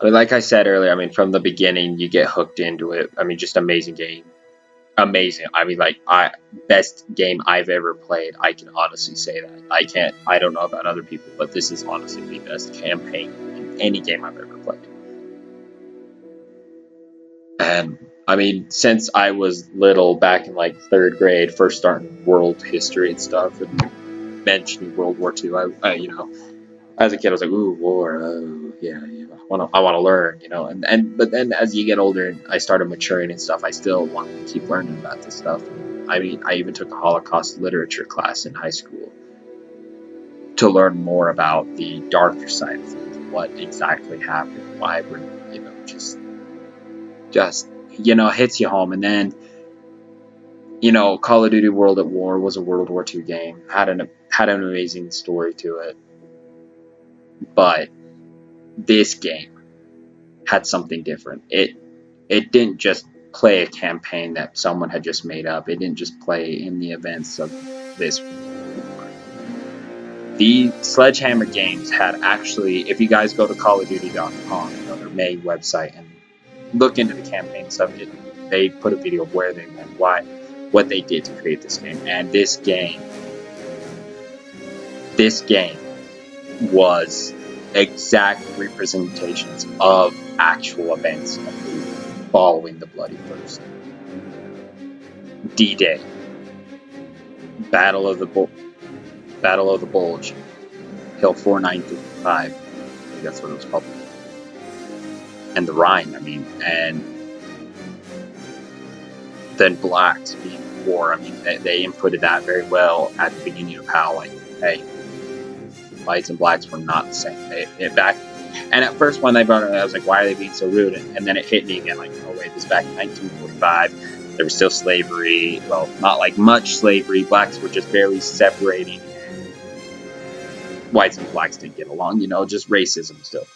mean, like I said earlier, I mean, from the beginning, you get hooked into it. I mean, just amazing game. Amazing. I mean, like, best game I've ever played. I can honestly say that. I don't know about other people, but this is honestly the best campaign in any game I've ever played. And, I mean, since I was little, back in, like, 3rd grade, first starting world history and stuff, and mentioning World War II, I you know, as a kid, I was like, ooh, war, oh, yeah, I want to learn, you know, but then as you get older and I started maturing and stuff, I still want to keep learning about this stuff. I mean, I even took a Holocaust literature class in high school to learn more about the darker side of things, what exactly happened, why we're, you know, just, you know, hits you home. And then, you know, Call of Duty World at War was a World War II game, had an amazing story to it. But this game had something different. It didn't just play a campaign that someone had just made up. It didn't just play in the events of this war. The Sledgehammer Games had actually, if you guys go to callofduty.com, you know, their main website, and look into the campaign stuff, they put a video of where they went, what they did to create this game. And this game was exact representations of actual events following the Bloody First. D-Day, Battle of the Bulge, Hill 4955, I think that's what it was called, and the Rhine. I mean, and then Blacks being war. I mean, they inputted that very well at the beginning of how, like, hey, whites and blacks were not the same. And at first, when they brought it up, I was like, why are they being so rude? And then it hit me again, like, oh, wait, this is back in 1945. There was still slavery. Well, not like much slavery. Blacks were just barely separating. And whites and blacks didn't get along, just racism still.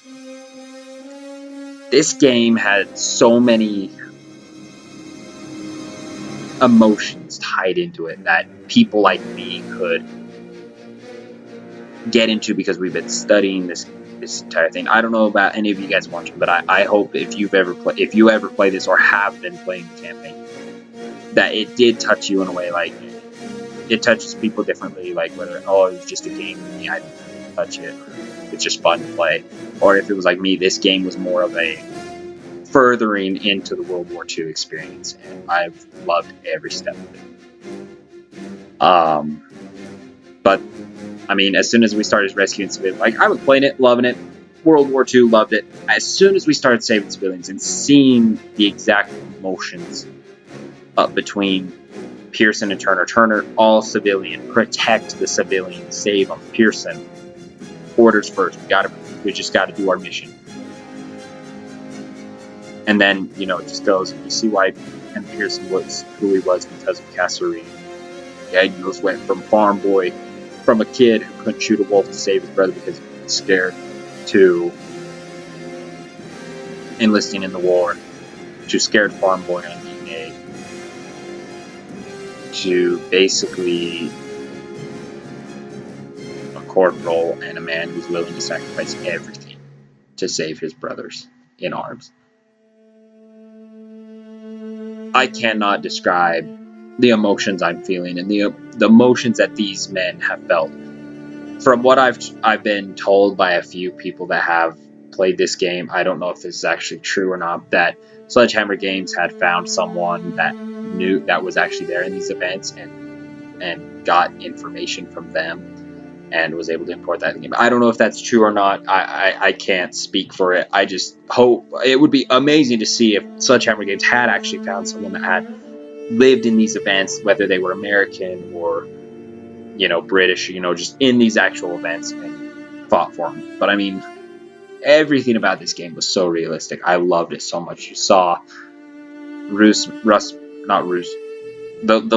This game had so many emotions tied into it that people like me could get into because we've been studying this entire thing. I don't know about any of you guys watching, but I hope if you ever play this or have been playing the campaign, that it did touch you in a way. Like, it touches people differently. Like, whether it was just a game for me, I didn't touch it. It's just fun to play. Or if it was like me, this game was more of a furthering into the World War II experience, and I've loved every step of it. But I mean, as soon as we started rescuing civilians, like, I was playing it, loving it. World War II, loved it. As soon as we started saving civilians and seeing the exact emotions up between Pearson and Turner, all civilian, protect the civilians, save them. Pearson, orders first. We just got to do our mission. And then, it just goes, you see why Pearson was who he was because of Kasserine. Yeah, he went from farm boy, from a kid who couldn't shoot a wolf to save his brother because he was scared, to enlisting in the war, to scared farm boy on D-Day, to basically a corporal and a man who's willing to sacrifice everything to save his brothers in arms. I cannot describe the emotions I'm feeling and the emotions that these men have felt. From what I've been told by a few people that have played this game, I don't know if this is actually true or not, that Sledgehammer Games had found someone that was actually there in these events and got information from them and was able to import that in the game. I don't know if that's true or not. I can't speak for it. I just hope. It would be amazing to see if Sledgehammer Games had actually found someone that had lived in these events, whether they were American or British, just in these actual events and fought for them. But I mean, everything about this game was so realistic. I loved it so much. You saw the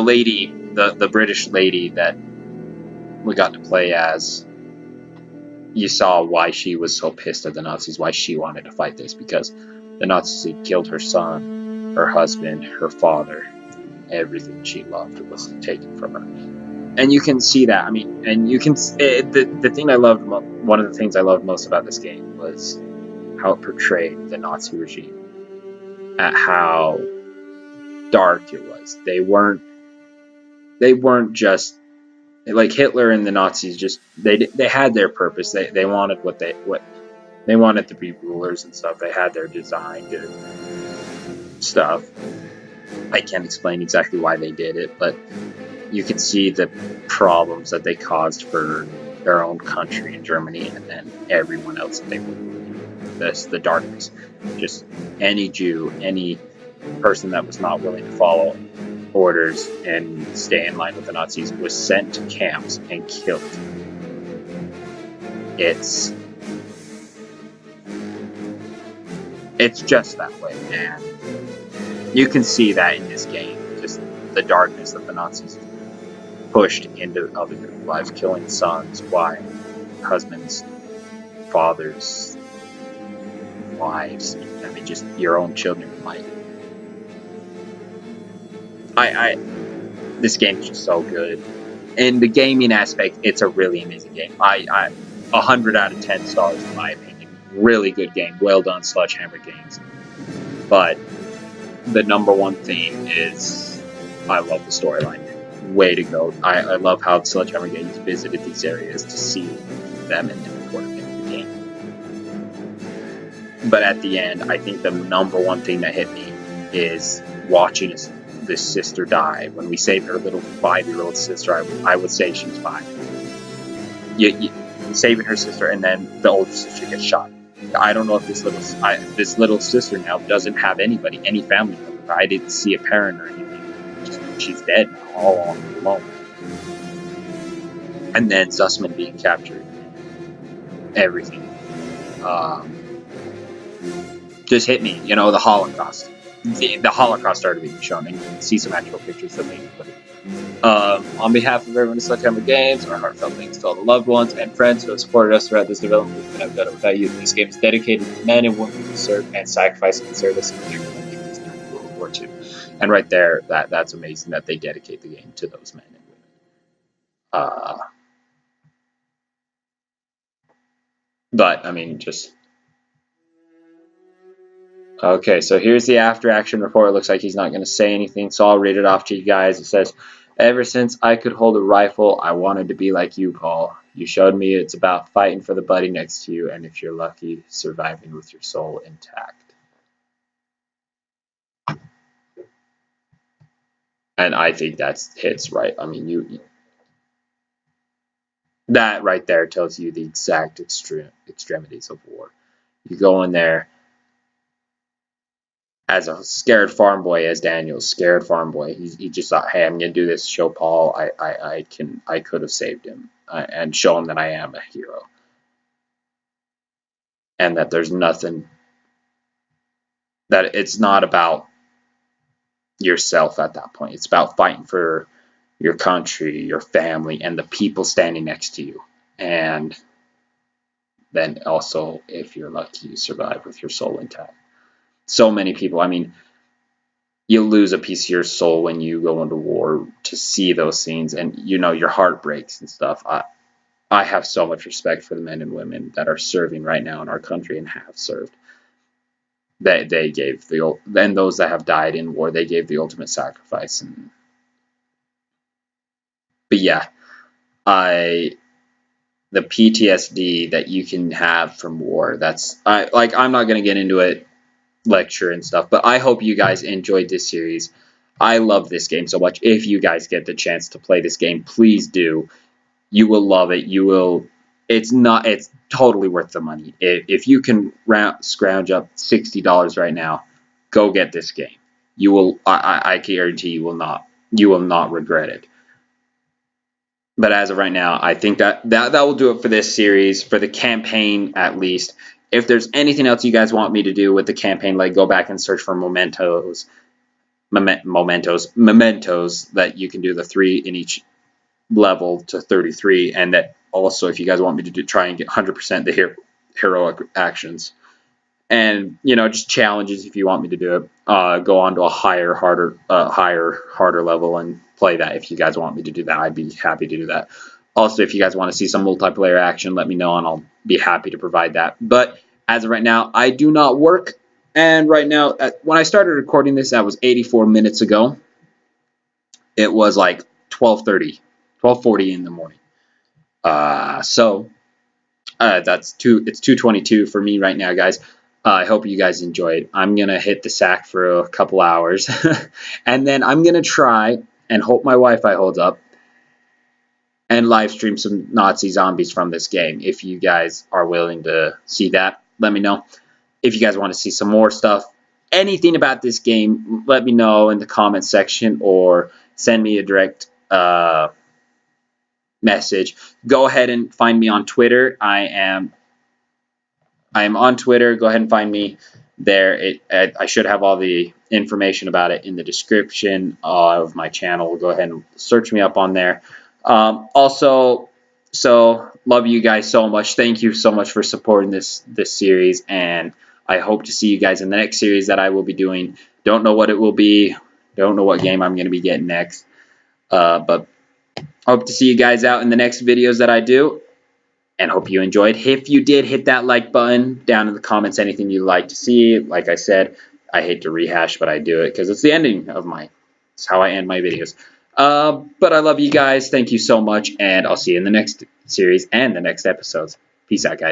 lady, the British lady that we got to play as. You saw why she was so pissed at the Nazis, why she wanted to fight this, because the Nazis had killed her son, her husband, her father. Everything she loved was taken from her. And you can see that. I mean, and you can. The thing I loved, one of the things I loved most about this game was how it portrayed the Nazi regime, at how dark it was. They weren't just like Hitler and the Nazis. Just they had their purpose. They wanted what they wanted to be rulers and stuff. They had their design stuff. I can't explain exactly why they did it, but you can see the problems that they caused for their own country in Germany and then everyone else that they were ruling. The darkness. Just any Jew, any person that was not willing to follow orders and stay in line with the Nazis was sent to camps and killed. It's just that way, and you can see that in this game, just the darkness that the Nazis pushed into other people's lives, killing sons, wives, husbands, fathers, wives. I mean, just your own children might. This game is just so good. In the gaming aspect, it's a really amazing game. 100 out of 10 stars in my opinion. Really good game. Well done, Sledgehammer Games. But the number one theme is I love the storyline. Way to go. I love how Sledgehammer Games visited these areas to see them and then report them in the game. But at the end, I think the number one thing that hit me is watching this sister die. When we saved her little 5-year-old sister, I would say she was 5. Saving her sister, and then the older sister gets shot. I don't know if this little sister now doesn't have anybody, any family member. I didn't see a parent or anything. She's dead now, all alone. And then Zussman being captured. Everything. just hit me. You know, the Holocaust. The Holocaust started being shown, and you can see some actual pictures of me. On behalf of everyone at Sledgehammer Games, our heartfelt thanks to all the loved ones and friends who have supported us throughout this development. We couldn't have done it without you. This game is dedicated to men and women who served and sacrificed in service and protected countries during World War II. And right there, that's amazing that they dedicate the game to those men and women. But I mean, just okay. So here's the after action report. It looks like he's not going to say anything, so I'll read it off to you guys. It says, "Ever since I could hold a rifle, I wanted to be like you, Paul. You showed me it's about fighting for the buddy next to you, and if you're lucky, surviving with your soul intact." And I think that hits right. I mean, that right there tells you the exact extremities of war. You go in there as a scared farm boy, as Daniel's scared farm boy. He just thought, hey, I'm gonna do this. Show Paul I could have saved him, and show him that I am a hero, and that there's nothing, that it's not about yourself at that point. It's about fighting for your country, your family, and the people standing next to you. And then also, if you're lucky, you survive with your soul intact. So many people, I mean, you lose a piece of your soul when you go into war to see those scenes, and you know your heart breaks and stuff. I have so much respect for the men and women that are serving right now in our country and have served. That they gave and those that have died in war, they gave the ultimate sacrifice. But yeah, the PTSD that you can have from war, I'm not going to get into it, lecture and stuff, but I hope you guys enjoyed this series. I love this game so much. If you guys get the chance to play this game, please do. You will love it. It's totally worth the money. If you can scrounge up $60 right now, go get this game. You will, I guarantee you will not regret it. But as of right now, I think that will do it for this series, for the campaign at least. If there's anything else you guys want me to do with the campaign, like go back and search for mementos that you can do the 3 in each level to 33, and that also if you guys want me to try and get 100% the heroic actions, and just challenges if you want me to do it, go on to a harder level and play that. If you guys want me to do that, I'd be happy to do that. Also, if you guys want to see some multiplayer action, let me know and I'll be happy to provide that. But as of right now, I do not work, and right now, when I started recording this, that was 84 minutes ago. It was like 12:40 in the morning. So it's 2:22 for me right now, guys. I hope you guys enjoyed. I'm gonna hit the sack for a couple hours, and then I'm gonna try and hope my Wi-Fi holds up and live stream some Nazi zombies from this game. If you guys are willing to see that, let me know. If you guys want to see some more stuff, anything about this game, let me know in the comment section or send me a direct message. Go ahead and find me on Twitter. I am on Twitter. Go ahead and find me there. I should have all the information about it in the description of my channel. Go ahead and search me up on there. Also, so love you guys so much. Thank you so much for supporting this series, and I hope to see you guys in the next series that I will be doing. Don't know what it will be. Don't know what game I'm going to be getting next. But hope to see you guys out in the next videos that I do, and hope you enjoyed. If you did, hit that like button down in the comments, anything you'd like to see. Like I said, I hate to rehash, but I do it because it's the ending of it's how I end my videos. But I love you guys. Thank you so much, and I'll see you in the next series and the next episodes. Peace out, guys.